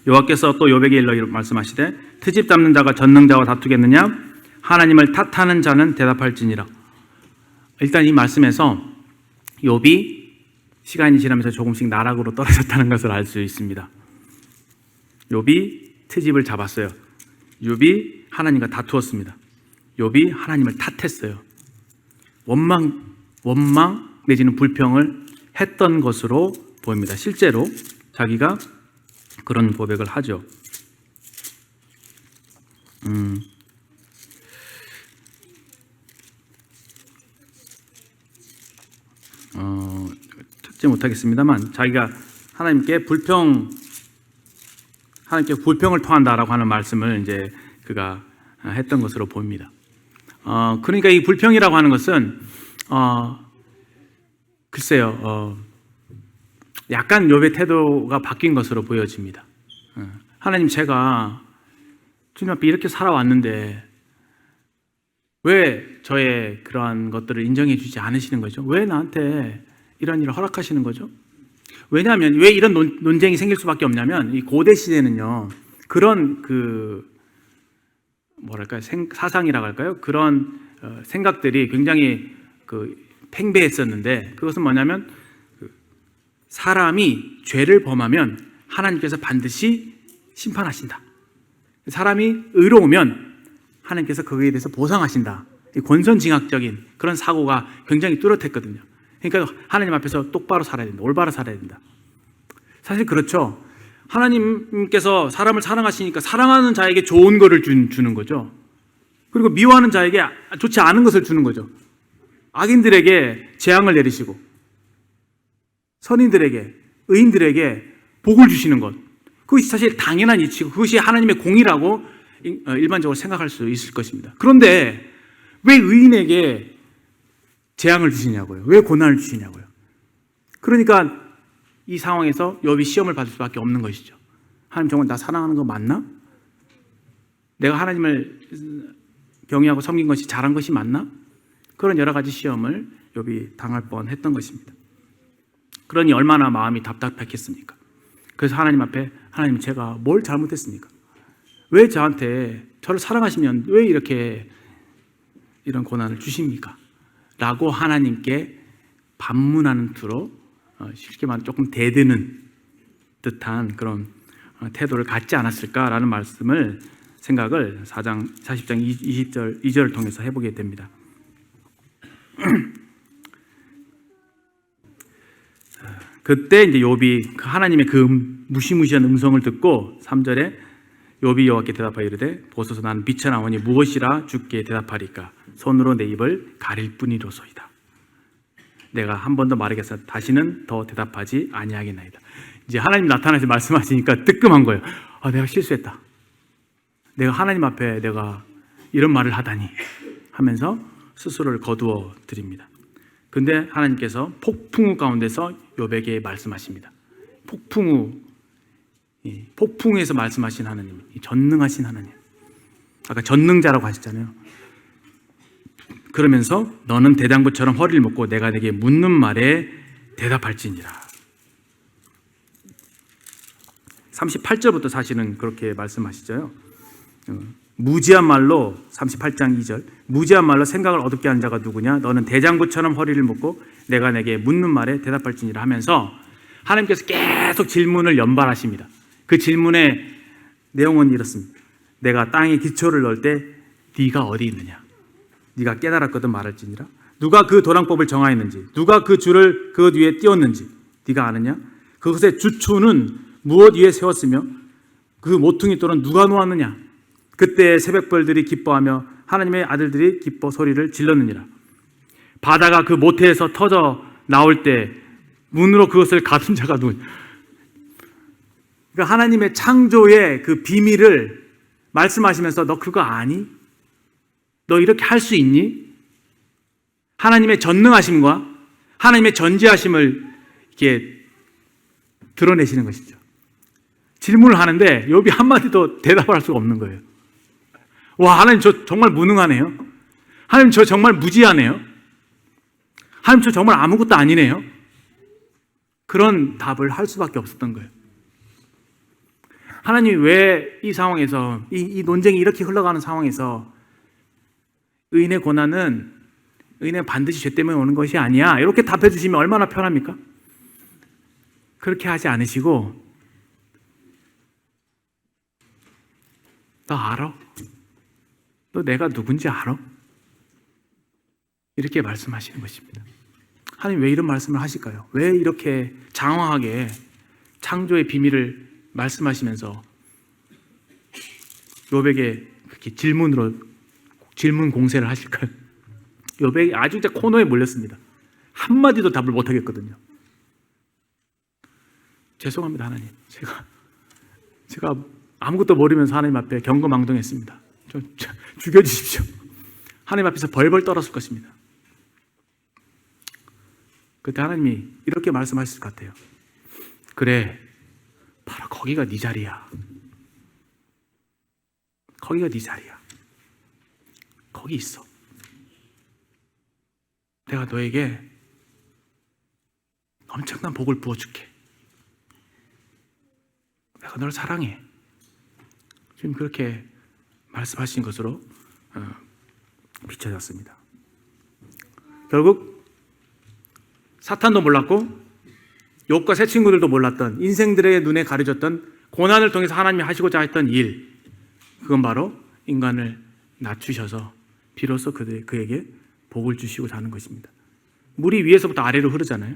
여호와께서 또 욥에게 일러 말씀하시되 트집 잡는 자가 전능자와 다투겠느냐? 하나님을 탓하는 자는 대답할지니라. 일단 이 말씀에서 욥이 시간이 지나면서 조금씩 나락으로 떨어졌다는 것을 알 수 있습니다. 욥이 트집을 잡았어요. 욥이 하나님과 다투었습니다. 욥이 하나님을 탓했어요. 원망 내지는 불평을 했던 것으로 보입니다. 실제로 자기가 그런 고백을 하죠. 찾지 못하겠습니다만 자기가 하나님께 불평을 토한다라고 하는 말씀을 이제 그가 했던 것으로 보입니다. 그러니까 이 불평이라고 하는 것은 글쎄요, 약간 욥의 태도가 바뀐 것으로 보여집니다. 하나님, 제가 주님 앞에 이렇게 살아왔는데 왜 저의 그러한 것들을 인정해 주지 않으시는 거죠? 왜 나한테 이런 일을 허락하시는 거죠? 왜냐하면 왜 이런 논쟁이 생길 수밖에 없냐면 이 고대 시대는요, 그런 사상이라고 할까요? 그런 생각들이 굉장히 팽배했었는데, 그것은 뭐냐면 사람이 죄를 범하면 하나님께서 반드시 심판하신다. 사람이 의로우면 하나님께서 거기에 대해서 보상하신다. 권선징악적인 그런 사고가 굉장히 뚜렷했거든요. 그러니까 하나님 앞에서 똑바로 살아야 된다. 올바로 살아야 된다. 사실 그렇죠. 하나님께서 사람을 사랑하시니까 사랑하는 자에게 좋은 것을 주는 거죠. 그리고 미워하는 자에게 좋지 않은 것을 주는 거죠. 악인들에게 재앙을 내리시고 선인들에게, 의인들에게 복을 주시는 것, 그것이 사실 당연한 이치고 그것이 하나님의 공이라고 일반적으로 생각할 수 있을 것입니다. 그런데 왜 의인에게 재앙을 주시냐고요? 왜 고난을 주시냐고요? 그러니까 이 상황에서 욥이 시험을 받을 수밖에 없는 것이죠. 하나님, 정말 나 사랑하는 거 맞나? 내가 하나님을 경외하고 섬긴 것이 잘한 것이 맞나? 그런 여러 가지 시험을 욥이 당할 뻔했던 것입니다. 그러니 얼마나 마음이 답답했겠습니까? 그래서 하나님 앞에, 하나님, 제가 뭘 잘못했습니까? 왜 저한테, 저를 사랑하시면 왜 이런 고난을 주십니까? 라고 하나님께 반문하는 투로, 쉽게 말하면 조금 대드는 듯한 그런 태도를 갖지 않았을까라는 생각을 40장 2절을 통해서 해보게 됩니다. 그때 이제 욥이 하나님의 그 무시무시한 음성을 듣고 3절에 욥이 여호와께 대답하여 이르되 보소서 나는 비천하오니 무엇이라 주께 대답하리까? 손으로 내 입을 가릴 뿐이로소이다. 내가 한 번 더 말하겠으나 다시는 더 대답하지 아니하겠나이다. 이제 하나님 나타나서 말씀하시니까 뜨끔한 거예요. 내가 실수했다. 내가 하나님 앞에 내가 이런 말을 하다니 하면서 스스로를 거두어 드립니다. 근데 하나님께서 폭풍우 가운데서 욥에게 말씀하십니다. 폭풍에서 말씀하신 하나님, 전능하신 하나님. 아까 전능자라고 하셨잖아요. 그러면서 너는 대장부처럼 허리를 묶고 내가 내게 묻는 말에 대답할지니라. 38절부터 사실은 그렇게 말씀하시죠. 무지한 말로, 38장 2절, 무지한 말로 생각을 어둡게 하는 자가 누구냐? 너는 대장부처럼 허리를 묶고 내가 내게 묻는 말에 대답할지니라 하면서 하나님께서 계속 질문을 연발하십니다. 그 질문의 내용은 이렇습니다. 내가 땅에 기초를 넣을 때 네가 어디 있느냐? 네가 깨달았거든 말할지니라. 누가 그 도랑법을 정하였는지, 누가 그 줄을 그것 위에 띄웠는지 네가 아느냐? 그것의 주초는 무엇 위에 세웠으며 그 모퉁이 돌은 누가 놓았느냐? 그때 새벽벌들이 기뻐하며 하나님의 아들들이 기뻐 소리를 질렀느니라. 바다가 그 모태에서 터져 나올 때 문으로 그것을 가둔 자가 누구냐? 그러니까 하나님의 창조의 그 비밀을 말씀하시면서 너 그거 아니? 너 이렇게 할 수 있니? 하나님의 전능하심과 하나님의 전지하심을 이렇게 드러내시는 것이죠. 질문을 하는데 욥이 한마디도 대답을 할 수가 없는 거예요. 와, 하나님 저 정말 무능하네요. 하나님 저 정말 무지하네요. 하나님 저 정말 아무것도 아니네요. 그런 답을 할 수밖에 없었던 거예요. 하나님이 왜 이 상황에서, 이 논쟁이 이렇게 흘러가는 상황에서 의인의 고난은 의인은 반드시 죄 때문에 오는 것이 아니야, 이렇게 답해 주시면 얼마나 편합니까? 그렇게 하지 않으시고 너 알아? 너 내가 누군지 알아? 이렇게 말씀하시는 것입니다. 하나님 왜 이런 말씀을 하실까요? 왜 이렇게 장황하게 창조의 비밀을 말씀하시면서 욥에게 그렇게 질문 공세를 하실까요? 욥이 아주 진짜 코너에 몰렸습니다. 한마디도 답을 못 하겠거든요. 죄송합니다, 하나님. 제가 아무것도 모르면서 하나님 앞에 경거망동했습니다. 좀 죽여주십시오. 하나님 앞에서 벌벌 떨었을 것입니다. 그때 하나님이 이렇게 말씀하실 것 같아요. 그래, 바로 거기가 네 자리야. 거기가 네 자리야. 거기 있어. 내가 너에게 엄청난 복을 부어줄게. 내가 너를 사랑해. 지금 그렇게 말씀하신 것으로 비춰졌습니다. 결국 사탄도 몰랐고 욥과 새 친구들도 몰랐던 인생들의 눈에 가려졌던 고난을 통해서 하나님이 하시고자 했던 일, 그건 바로 인간을 낮추셔서 비로소 그에게 복을 주시고자 하는 것입니다. 물이 위에서부터 아래로 흐르잖아요.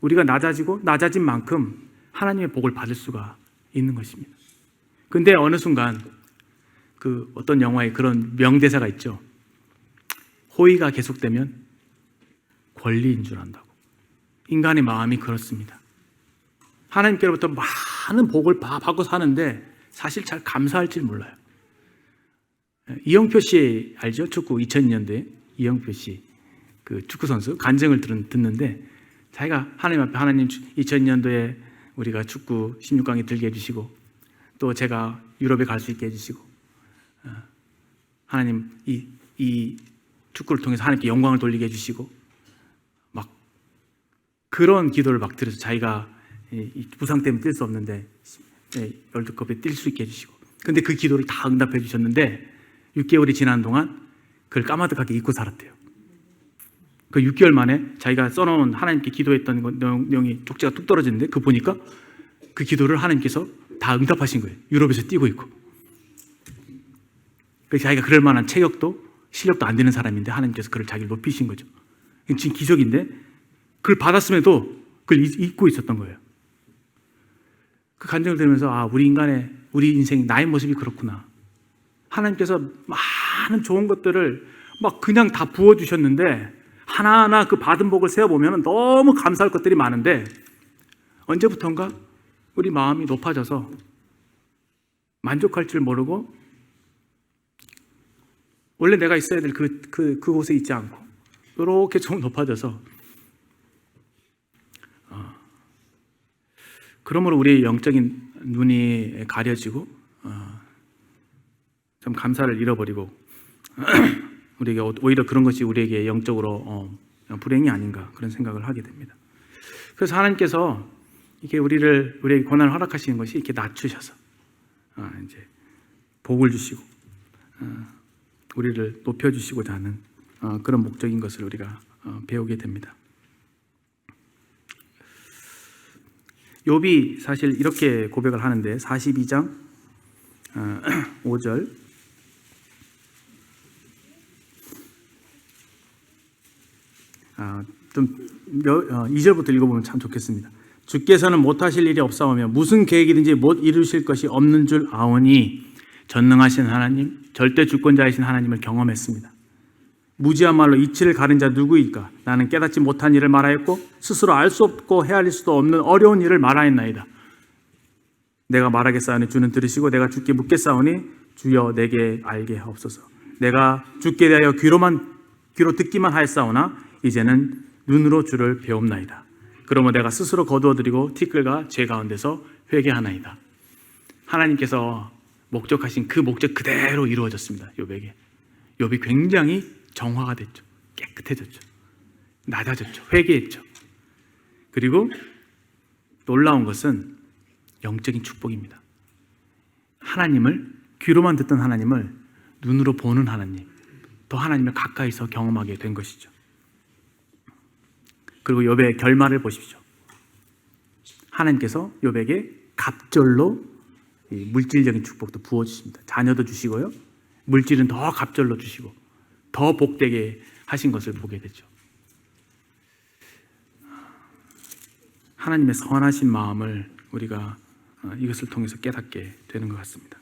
우리가 낮아진 만큼 하나님의 복을 받을 수가 있는 것입니다. 근데 어느 순간 그 어떤 영화에 그런 명대사가 있죠. 호의가 계속되면 권리인 줄 안다고. 인간의 마음이 그렇습니다. 하나님께로부터 많은 복을 받고 사는데 사실 잘 감사할 줄 몰라요. 이영표 씨 알죠? 축구 2002년도에 이영표 씨 그 축구 선수 간증을 듣는데 자기가 하나님 앞에 하나님 2002년도에 우리가 축구 16강에 들게 해주시고 또 제가 유럽에 갈 수 있게 해주시고 하나님 이 축구를 통해서 하나님께 영광을 돌리게 해주시고 막 그런 기도를 막 드려서 자기가 이 부상 때문에 뛸 수 없는데 월드컵에 뛸 수 있게 해주시고 근데 그 기도를 다 응답해 주셨는데 6개월이 지난 동안 그걸 까마득하게 잊고 살았대요. 그 6개월 만에 자기가 써놓은 하나님께 기도했던 내용이 쪽지가 뚝 떨어지는데 그 보니까 그 기도를 하나님께서 다 응답하신 거예요. 유럽에서 뛰고 있고. 그래서 자기가 그럴 만한 체격도 실력도 안 되는 사람인데 하나님께서 그를 자기를 높이신 거죠. 지금 기적인데 그걸 받았음에도 그걸 잊고 있었던 거예요. 그 간증을 들으면서 우리 인생 나의 모습이 그렇구나. 하나님께서 많은 좋은 것들을 막 그냥 다 부어주셨는데 하나하나 그 받은 복을 세어보면 너무 감사할 것들이 많은데 언제부턴가 우리 마음이 높아져서 만족할 줄 모르고 원래 내가 있어야 될 그곳에 있지 않고 이렇게 좀 높아져서 그러므로 우리의 영적인 눈이 가려지고 좀 감사를 잃어버리고 우리에게 오히려 그런 것이 우리에게 영적으로 불행이 아닌가 그런 생각을 하게 됩니다. 그래서 하나님께서 이게 우리에게 고난을 허락하시는 것이 이렇게 낮추셔서 이제 복을 주시고 우리를 높여주시고자 하는 그런 목적인 것을 우리가 배우게 됩니다. 욥이 사실 이렇게 고백을 하는데 42장 5절 좀 2절부터 읽어보면 참 좋겠습니다. 주께서는 못하실 일이 없사오며 무슨 계획이든지 못 이루실 것이 없는 줄 아오니 전능하신 하나님, 절대 주권자이신 하나님을 경험했습니다. 무지한 말로 이치를 가른 자 누구일까? 나는 깨닫지 못한 일을 말하였고 스스로 알 수 없고 헤아릴 수도 없는 어려운 일을 말하였나이다. 내가 말하겠사오니 주는 들으시고 내가 주께 묻겠사오니 주여 내게 알게 하옵소서. 내가 주께 대하여 귀로 듣기만 하였사오나 이제는 눈으로 주를 배웁나이다. 그러면 내가 스스로 거두어드리고 티끌과 죄 가운데서 회개하나이다. 하나님께서 목적하신 그 목적 그대로 이루어졌습니다. 욥이 굉장히 정화가 됐죠. 깨끗해졌죠. 낮아졌죠. 회개했죠. 그리고 놀라운 것은 영적인 축복입니다. 하나님을 귀로만 듣던 하나님을 눈으로 보는 하나님, 또 하나님을 가까이서 경험하게 된 것이죠. 그리고 욥의 결말을 보십시오. 하나님께서 욥에게 갑절로 물질적인 축복도 부어주십니다. 자녀도 주시고요. 물질은 더 갑절로 주시고 더 복되게 하신 것을 보게 되죠. 하나님의 선하신 마음을 우리가 이것을 통해서 깨닫게 되는 것 같습니다.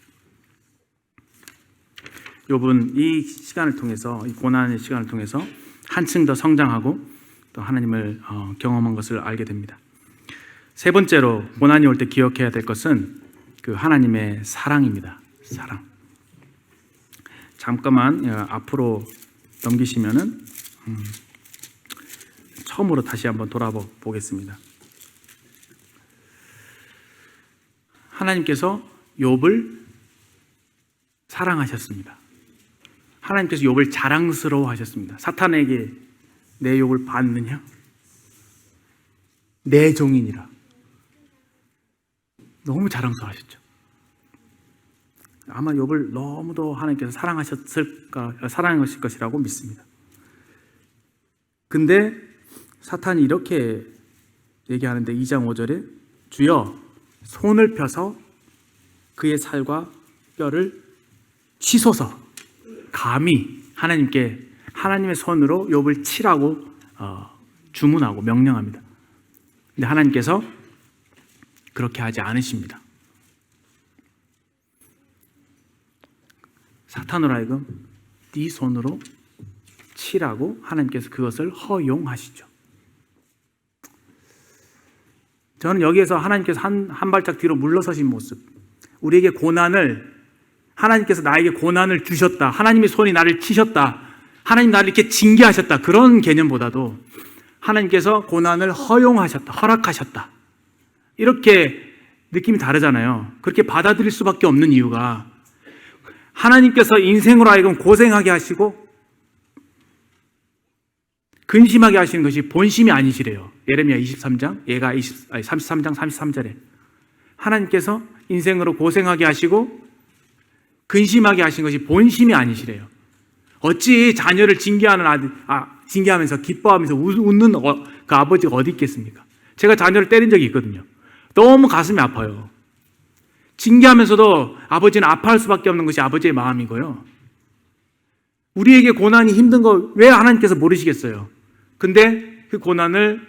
욥은 이 시간을 통해서, 이 고난의 시간을 통해서 한층 더 성장하고 또 하나님을 경험한 것을 알게 됩니다. 세 번째로 고난이 올 때 기억해야 될 것은 그 하나님의 사랑입니다. 사랑. 잠깐만 앞으로 넘기시면은 처음으로 다시 한번 돌아보겠습니다. 하나님께서 욥을 사랑하셨습니다. 하나님께서 욥을 자랑스러워하셨습니다. 사탄에게 내 욥을 봤느냐? 내 종이니라. 너무 자랑스러워하셨죠. 아마 욥을 너무도 하나님께서 사랑하셨을 것이라고 믿습니다. 근데 사탄이 이렇게 얘기하는데 2장 5절에 주여 손을 펴서 그의 살과 뼈를 치소서. 감히 하나님의 손으로 욥을 치라고 주문하고 명령합니다. 근데 하나님께서 그렇게 하지 않으십니다. 사탄으로 하여금 네 손으로 치라고 하나님께서 그것을 허용하시죠. 저는 여기에서 하나님께서 한 발짝 뒤로 물러서신 모습, 우리에게 하나님께서 나에게 고난을 주셨다, 하나님의 손이 나를 치셨다, 하나님 나를 이렇게 징계하셨다, 그런 개념보다도 하나님께서 고난을 허용하셨다, 허락하셨다, 이렇게 느낌이 다르잖아요. 그렇게 받아들일 수밖에 없는 이유가 하나님께서 인생으로 하여금 고생하게 하시고 근심하게 하시는 것이 본심이 아니시래요. 예레미야 33장 33절에 하나님께서 인생으로 고생하게 하시고 근심하게 하신 것이 본심이 아니시래요. 어찌 자녀를 징계하면서 기뻐하면서 웃는 그 아버지가 어디 있겠습니까? 제가 자녀를 때린 적이 있거든요. 너무 가슴이 아파요. 징계하면서도 아버지는 아파할 수밖에 없는 것이 아버지의 마음이고요. 우리에게 고난이 힘든 거 왜 하나님께서 모르시겠어요? 근데 그 고난을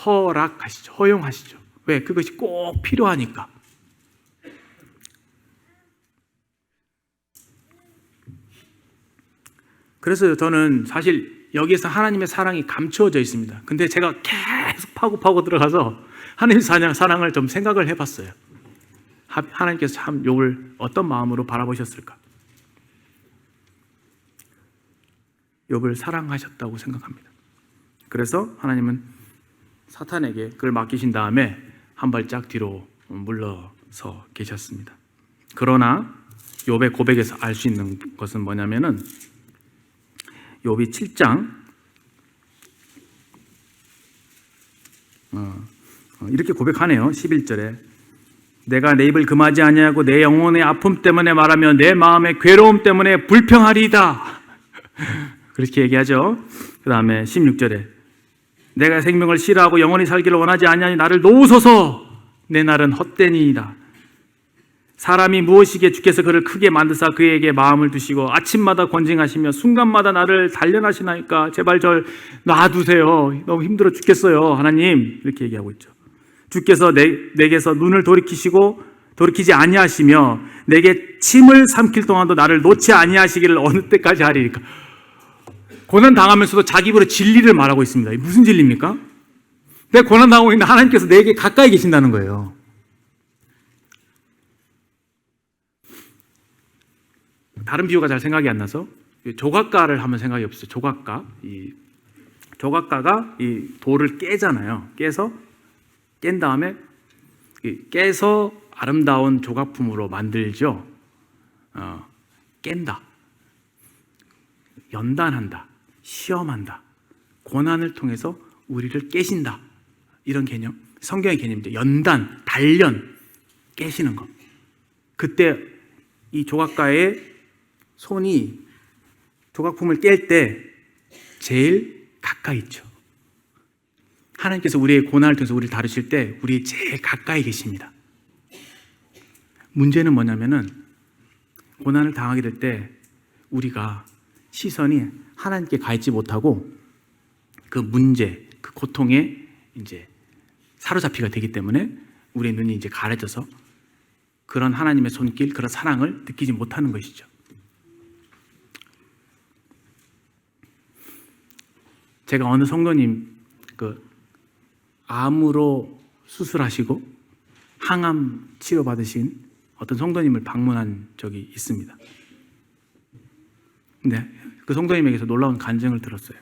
허락하시죠. 허용하시죠. 왜? 그것이 꼭 필요하니까. 그래서 저는 사실 여기에서 하나님의 사랑이 감추어져 있습니다. 근데 제가 계속 파고 들어가서 하나님의 사랑을 좀 생각을 해봤어요. 하나님께서 참 욥을 어떤 마음으로 바라보셨을까? 욥을 사랑하셨다고 생각합니다. 그래서 하나님은 사탄에게 그걸 맡기신 다음에 한 발짝 뒤로 물러서 계셨습니다. 그러나 욥의 고백에서 알 수 있는 것은 뭐냐면은 욥이 7장 이렇게 고백하네요. 11절에 내가 내 입을 금하지 아니하고 내 영혼의 아픔 때문에 말하며 내 마음의 괴로움 때문에 불평하리이다. 그렇게 얘기하죠. 그 다음에 16절에 내가 생명을 싫어하고 영원히 살기를 원하지 아니하니 나를 놓으소서. 내 날은 헛되니이다. 사람이 무엇이기에 주께서 그를 크게 만드사 그에게 마음을 두시고 아침마다 권징하시며 순간마다 나를 단련하시나이까 제발 절 놔두세요. 너무 힘들어 죽겠어요 하나님. 이렇게 얘기하고 있죠. 주께서 내게서 눈을 돌이키지 아니하시며 내게 침을 삼킬 동안도 나를 놓지 아니하시기를 어느 때까지 하리니까. 고난 당하면서도 자기 입으로 진리를 말하고 있습니다. 무슨 진리입니까? 내가 고난 당하고 있는데 하나님께서 내게 가까이 계신다는 거예요. 다른 비유가 잘 생각이 안 나서 조각가를 한번 생각해 보세요. 조각가가 이 돌을 깨잖아요. 깬 다음에 깨서 아름다운 조각품으로 만들죠. 깬다, 연단한다, 시험한다, 고난을 통해서 우리를 깨신다, 이런 개념, 성경의 개념이죠. 연단, 단련, 깨시는 것. 그때 이 조각가의 손이 조각품을 깰 때 제일 가까이 있죠. 하나님께서 우리의 고난을 통해서 우리를 다루실 때 우리 제일 가까이 계십니다. 문제는 뭐냐면은 고난을 당하게 될 때 우리가 시선이 하나님께 가 있지 못하고 그 문제, 그 고통에 이제 사로잡히게 되기 때문에 우리의 눈이 이제 가려져서 그런 하나님의 손길, 그런 사랑을 느끼지 못하는 것이죠. 제가 어느 성도님 암으로 수술하시고 항암 치료받으신 어떤 성도님을 방문한 적이 있습니다. 근데 그 성도님에게서 놀라운 간증을 들었어요.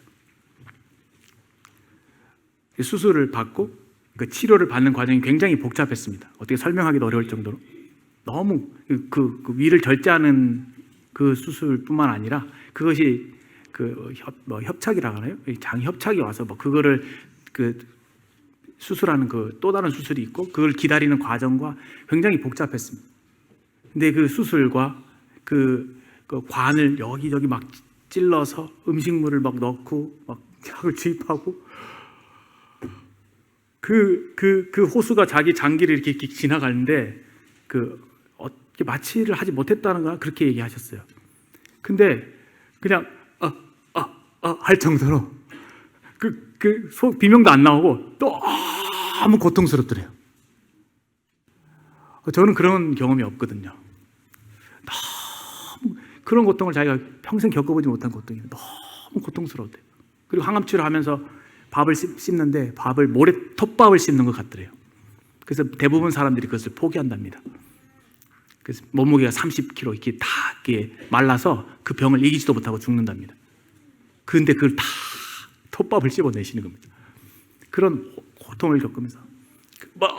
수술을 받고 그 치료를 받는 과정이 굉장히 복잡했습니다. 어떻게 설명하기도 어려울 정도로 너무 그 위를 절제하는 그 수술뿐만 아니라 그것이 협착이라고 하나요? 장 협착이 와서 그거를 수술하는 또 다른 수술이 있고 그걸 기다리는 과정과 굉장히 복잡했습니다. 근데 그 수술과 그 관을 여기저기 막 찔러서 음식물을 막 넣고 막 약을 주입하고 그 호수가 자기 장기를 이렇게 지나가는데 마취를 하지 못했다는 걸 그렇게 얘기하셨어요. 근데 그냥 할 정도로 비명도 안 나오고 너무 고통스럽더래요. 저는 그런 경험이 없거든요. 너무 그런 고통을 자기가 평생 겪어보지 못한 고통이에요. 너무 고통스러웠대요. 그리고 항암치료 하면서 밥을 씹는데 톱밥을 씹는 것 같더래요. 그래서 대부분 사람들이 그것을 포기한답니다. 그래서 몸무게가 30kg 이렇게 말라서 그 병을 이기지도 못하고 죽는답니다. 근데 그걸 다 톱밥을 씹어내시는 겁니다. 그런 고통을 겪으면서 막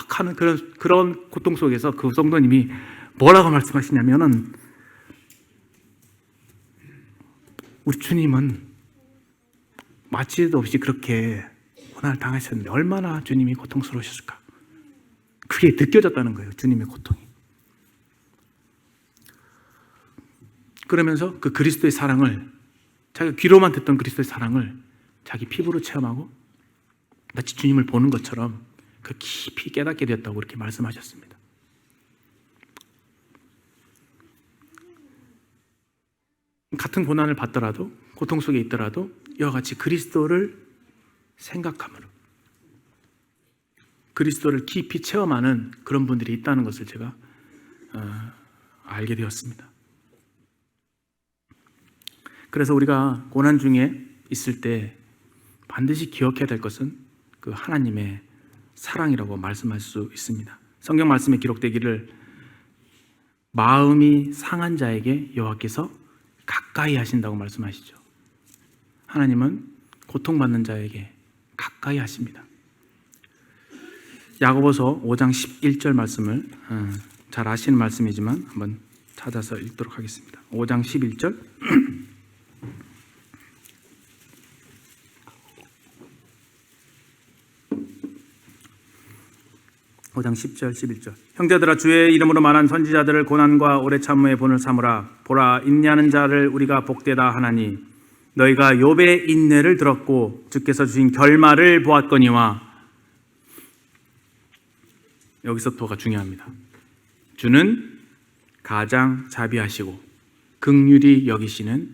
하는 그런 고통 속에서 그 성도님이 뭐라고 말씀하시냐면은, 우리 주님은 마취도 없이 그렇게 고난을 당하셨는데 얼마나 주님이 고통스러우셨을까. 그게 느껴졌다는 거예요, 주님의 고통이. 그러면서 그 그리스도의 사랑을, 자기가 귀로만 듣던 그리스도의 사랑을 자기 피부로 체험하고 마치 주님을 보는 것처럼 그 깊이 깨닫게 되었다고 그렇게 말씀하셨습니다. 같은 고난을 받더라도, 고통 속에 있더라도 이와 같이 그리스도를 생각함으로, 그리스도를 깊이 체험하는 그런 분들이 있다는 것을 제가 알게 되었습니다. 그래서 우리가 고난 중에 있을 때 반드시 기억해야 될 것은 그 하나님의 사랑이라고 말씀할 수 있습니다. 성경 말씀에 기록되기를 마음이 상한 자에게 여호와께서 가까이 하신다고 말씀하시죠. 하나님은 고통받는 자에게 가까이 하십니다. 야고보서 5장 11절 말씀을 잘 아시는 말씀이지만 한번 찾아서 읽도록 하겠습니다. 5장 11절. 5장 10절 11절. 형제들아, 주의 이름으로 말한 선지자들을 고난과 오래 참음의 본을 삼으라. 보라, 인내하는 자를 우리가 복되다 하나니 너희가 욥의 인내를 들었고 주께서 주신 결말을 보았거니와. 여기서 또가 중요합니다. 주는 가장 자비하시고 긍휼히 여기시는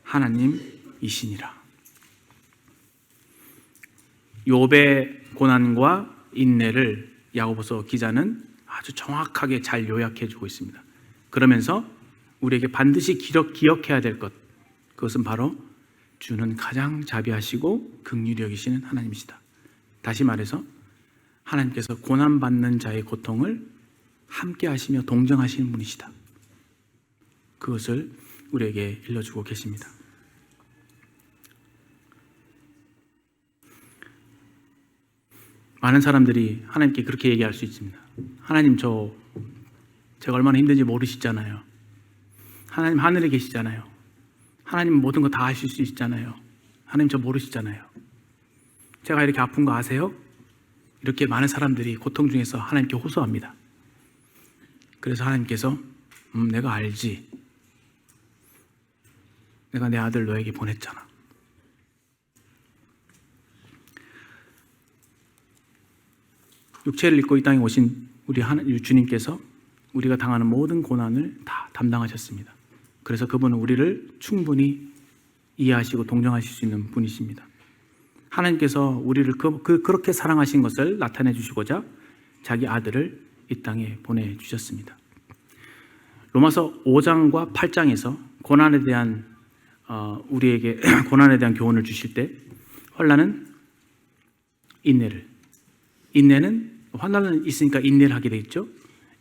하나님이시니라. 욥의 고난과 인내를 야고보서 기자는 아주 정확하게 잘 요약해 주고 있습니다. 그러면서 우리에게 반드시 기억해야 될 것, 그것은 바로 주는 가장 자비하시고 긍휼히 여기시는 하나님이시다. 다시 말해서 하나님께서 고난받는 자의 고통을 함께 하시며 동정하시는 분이시다. 그것을 우리에게 일러주고 계십니다. 많은 사람들이 하나님께 그렇게 얘기할 수 있습니다. 하나님, 제가 얼마나 힘든지 모르시잖아요. 하나님 하늘에 계시잖아요. 하나님 모든 거 다 아실 수 있잖아요. 하나님 저 모르시잖아요. 제가 이렇게 아픈 거 아세요? 이렇게 많은 사람들이 고통 중에서 하나님께 호소합니다. 그래서 하나님께서 내가 알지. 내가 내 아들 너에게 보냈잖아. 육체를 입고 이 땅에 오신 우리 주님께서 우리가 당하는 모든 고난을 다 담당하셨습니다. 그래서 그분은 우리를 충분히 이해하시고 동정하실 수 있는 분이십니다. 하나님께서 우리를 그렇게 사랑하신 것을 나타내 주시고자 자기 아들을 이 땅에 보내주셨습니다. 로마서 5장과 8장에서 고난에 대한 우리에게 고난에 대한 교훈을 주실 때, 환난은 인내는 환난은 있으니까 인내를 하게 되겠죠.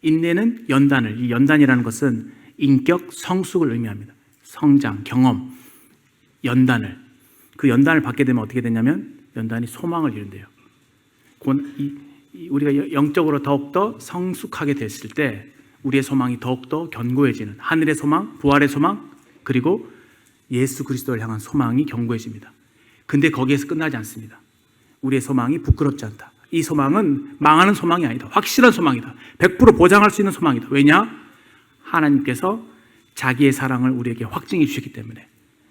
인내는 이 연단이라는 것은 인격 성숙을 의미합니다. 성장, 경험, 그 연단을 받게 되면 어떻게 되냐면 연단이 소망을 이룬대요. 우리가 영적으로 더욱더 성숙하게 됐을 때 우리의 소망이 더욱더 견고해지는, 하늘의 소망, 부활의 소망, 그리고 예수 그리스도를 향한 소망이 견고해집니다. 근데 거기에서 끝나지 않습니다. 우리의 소망이 부끄럽지 않다. 이 소망은 망하는 소망이 아니다. 확실한 소망이다. 100% 보장할 수 있는 소망이다. 왜냐? 하나님께서 자기의 사랑을 우리에게 확증해 주셨기 때문에.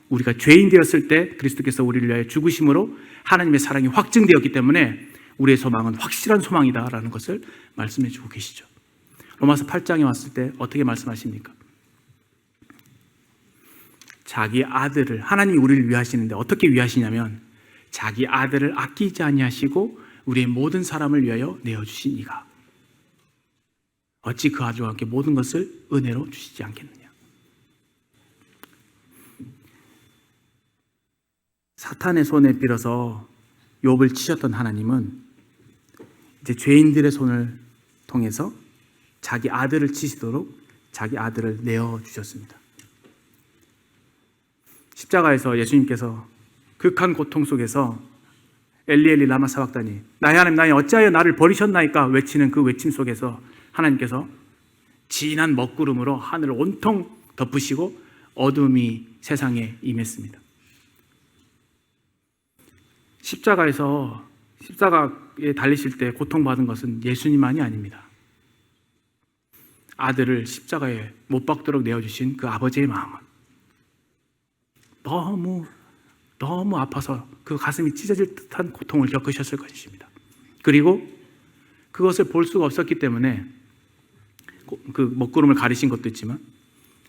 우리가 죄인 되었을 때 그리스도께서 우리를 위하여 죽으심으로 하나님의 사랑이 확증되었기 때문에 우리의 소망은 확실한 소망이다라는 것을 말씀해 주고 계시죠. 로마서 8장에 왔을 때 어떻게 말씀하십니까? 자기 아들을, 하나님이 우리를 위하시는데 어떻게 위하시냐면 자기 아들을 아끼지 아니하시고 우리의 모든 사람을 위하여 내어주신 이가 어찌 그 아들과 함께 모든 것을 은혜로 주시지 않겠느냐. 사탄의 손에 빌어서 욥을 치셨던 하나님은 이제 죄인들의 손을 통해서 자기 아들을 치시도록 자기 아들을 내어주셨습니다. 십자가에서 예수님께서 극한 고통 속에서 엘리 엘리 라마 사박다니 나의 하나님 나의 어찌하여 나를 버리셨나이까 외치는 그 외침 속에서 하나님께서 진한 먹구름으로 하늘을 온통 덮으시고 어둠이 세상에 임했습니다. 십자가에 달리실 때 고통받은 것은 예수님만이 아닙니다. 아들을 십자가에 못 박도록 내어주신 그 아버지의 마음은 너무 아파서 그 가슴이 찢어질 듯한 고통을 겪으셨을 것입니다. 그리고 그것을 볼 수가 없었기 때문에 그 먹구름을 가리신 것도 있지만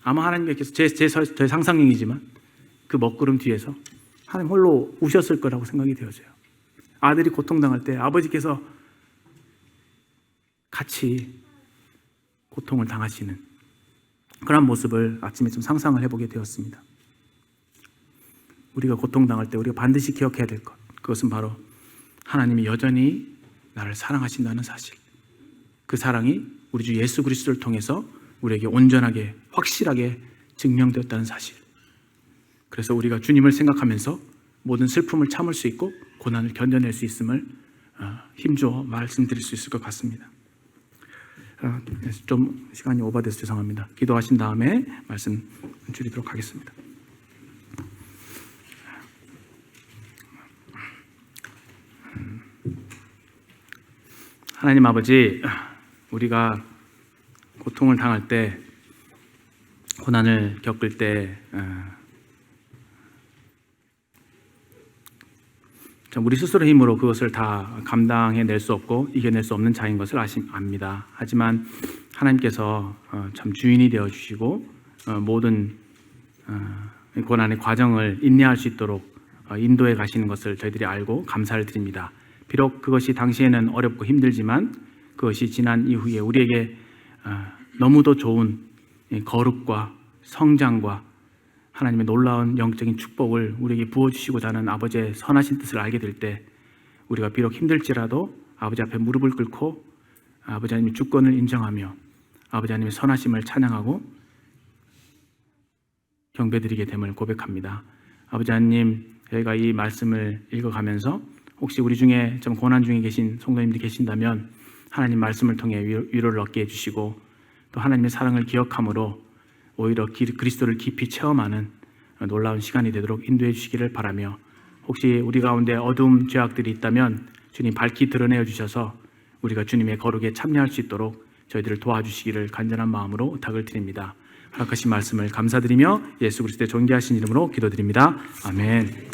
아마 하나님께서 제 상상력이지만 그 먹구름 뒤에서 하나님 홀로 우셨을 거라고 생각이 되어져요. 아들이 고통당할 때 아버지께서 같이 고통을 당하시는 그런 모습을 아침에 좀 상상을 해보게 되었습니다. 우리가 고통당할 때 우리가 반드시 기억해야 될 것, 그것은 바로 하나님이 여전히 나를 사랑하신다는 사실. 그 사랑이 우리 주 예수 그리스도를 통해서 우리에게 온전하게 확실하게 증명되었다는 사실. 그래서 우리가 주님을 생각하면서 모든 슬픔을 참을 수 있고 고난을 견뎌낼 수 있음을 힘주어 말씀드릴 수 있을 것 같습니다. 좀 시간이 오버돼서 죄송합니다. 기도하신 다음에 말씀 드리도록 하겠습니다. 하나님 아버지, 우리가 고통을 당할 때, 고난을 겪을 때 우리 스스로의 힘으로 그것을 다 감당해낼 수 없고 이겨낼 수 없는 자인 것을 압니다. 하지만 하나님께서 참 주인이 되어주시고 모든 고난의 과정을 인내할 수 있도록 인도해 가시는 것을 저희들이 알고 감사를 드립니다. 비록 그것이 당시에는 어렵고 힘들지만 그것이 지난 이후에 우리에게 너무도 좋은 거룩과 성장과 하나님의 놀라운 영적인 축복을 우리에게 부어주시고자 하는 아버지의 선하신 뜻을 알게 될 때 우리가 비록 힘들지라도 아버지 앞에 무릎을 꿇고 아버지 하나님의 주권을 인정하며 아버지 하나님의 선하심을 찬양하고 경배드리게 됨을 고백합니다. 아버지 하나님, 저희가 이 말씀을 읽어가면서 혹시 우리 중에 좀 고난 중에 계신 성도님들이 계신다면 하나님 말씀을 통해 위로를 얻게 해주시고 또 하나님의 사랑을 기억함으로 오히려 그리스도를 깊이 체험하는 놀라운 시간이 되도록 인도해 주시기를 바라며 혹시 우리 가운데 어두운 죄악들이 있다면 주님 밝히 드러내어 주셔서 우리가 주님의 거룩에 참여할 수 있도록 저희들을 도와주시기를 간절한 마음으로 부탁을 드립니다. 허락하신 말씀을 감사드리며 예수 그리스도의 존귀하신 이름으로 기도드립니다. 아멘.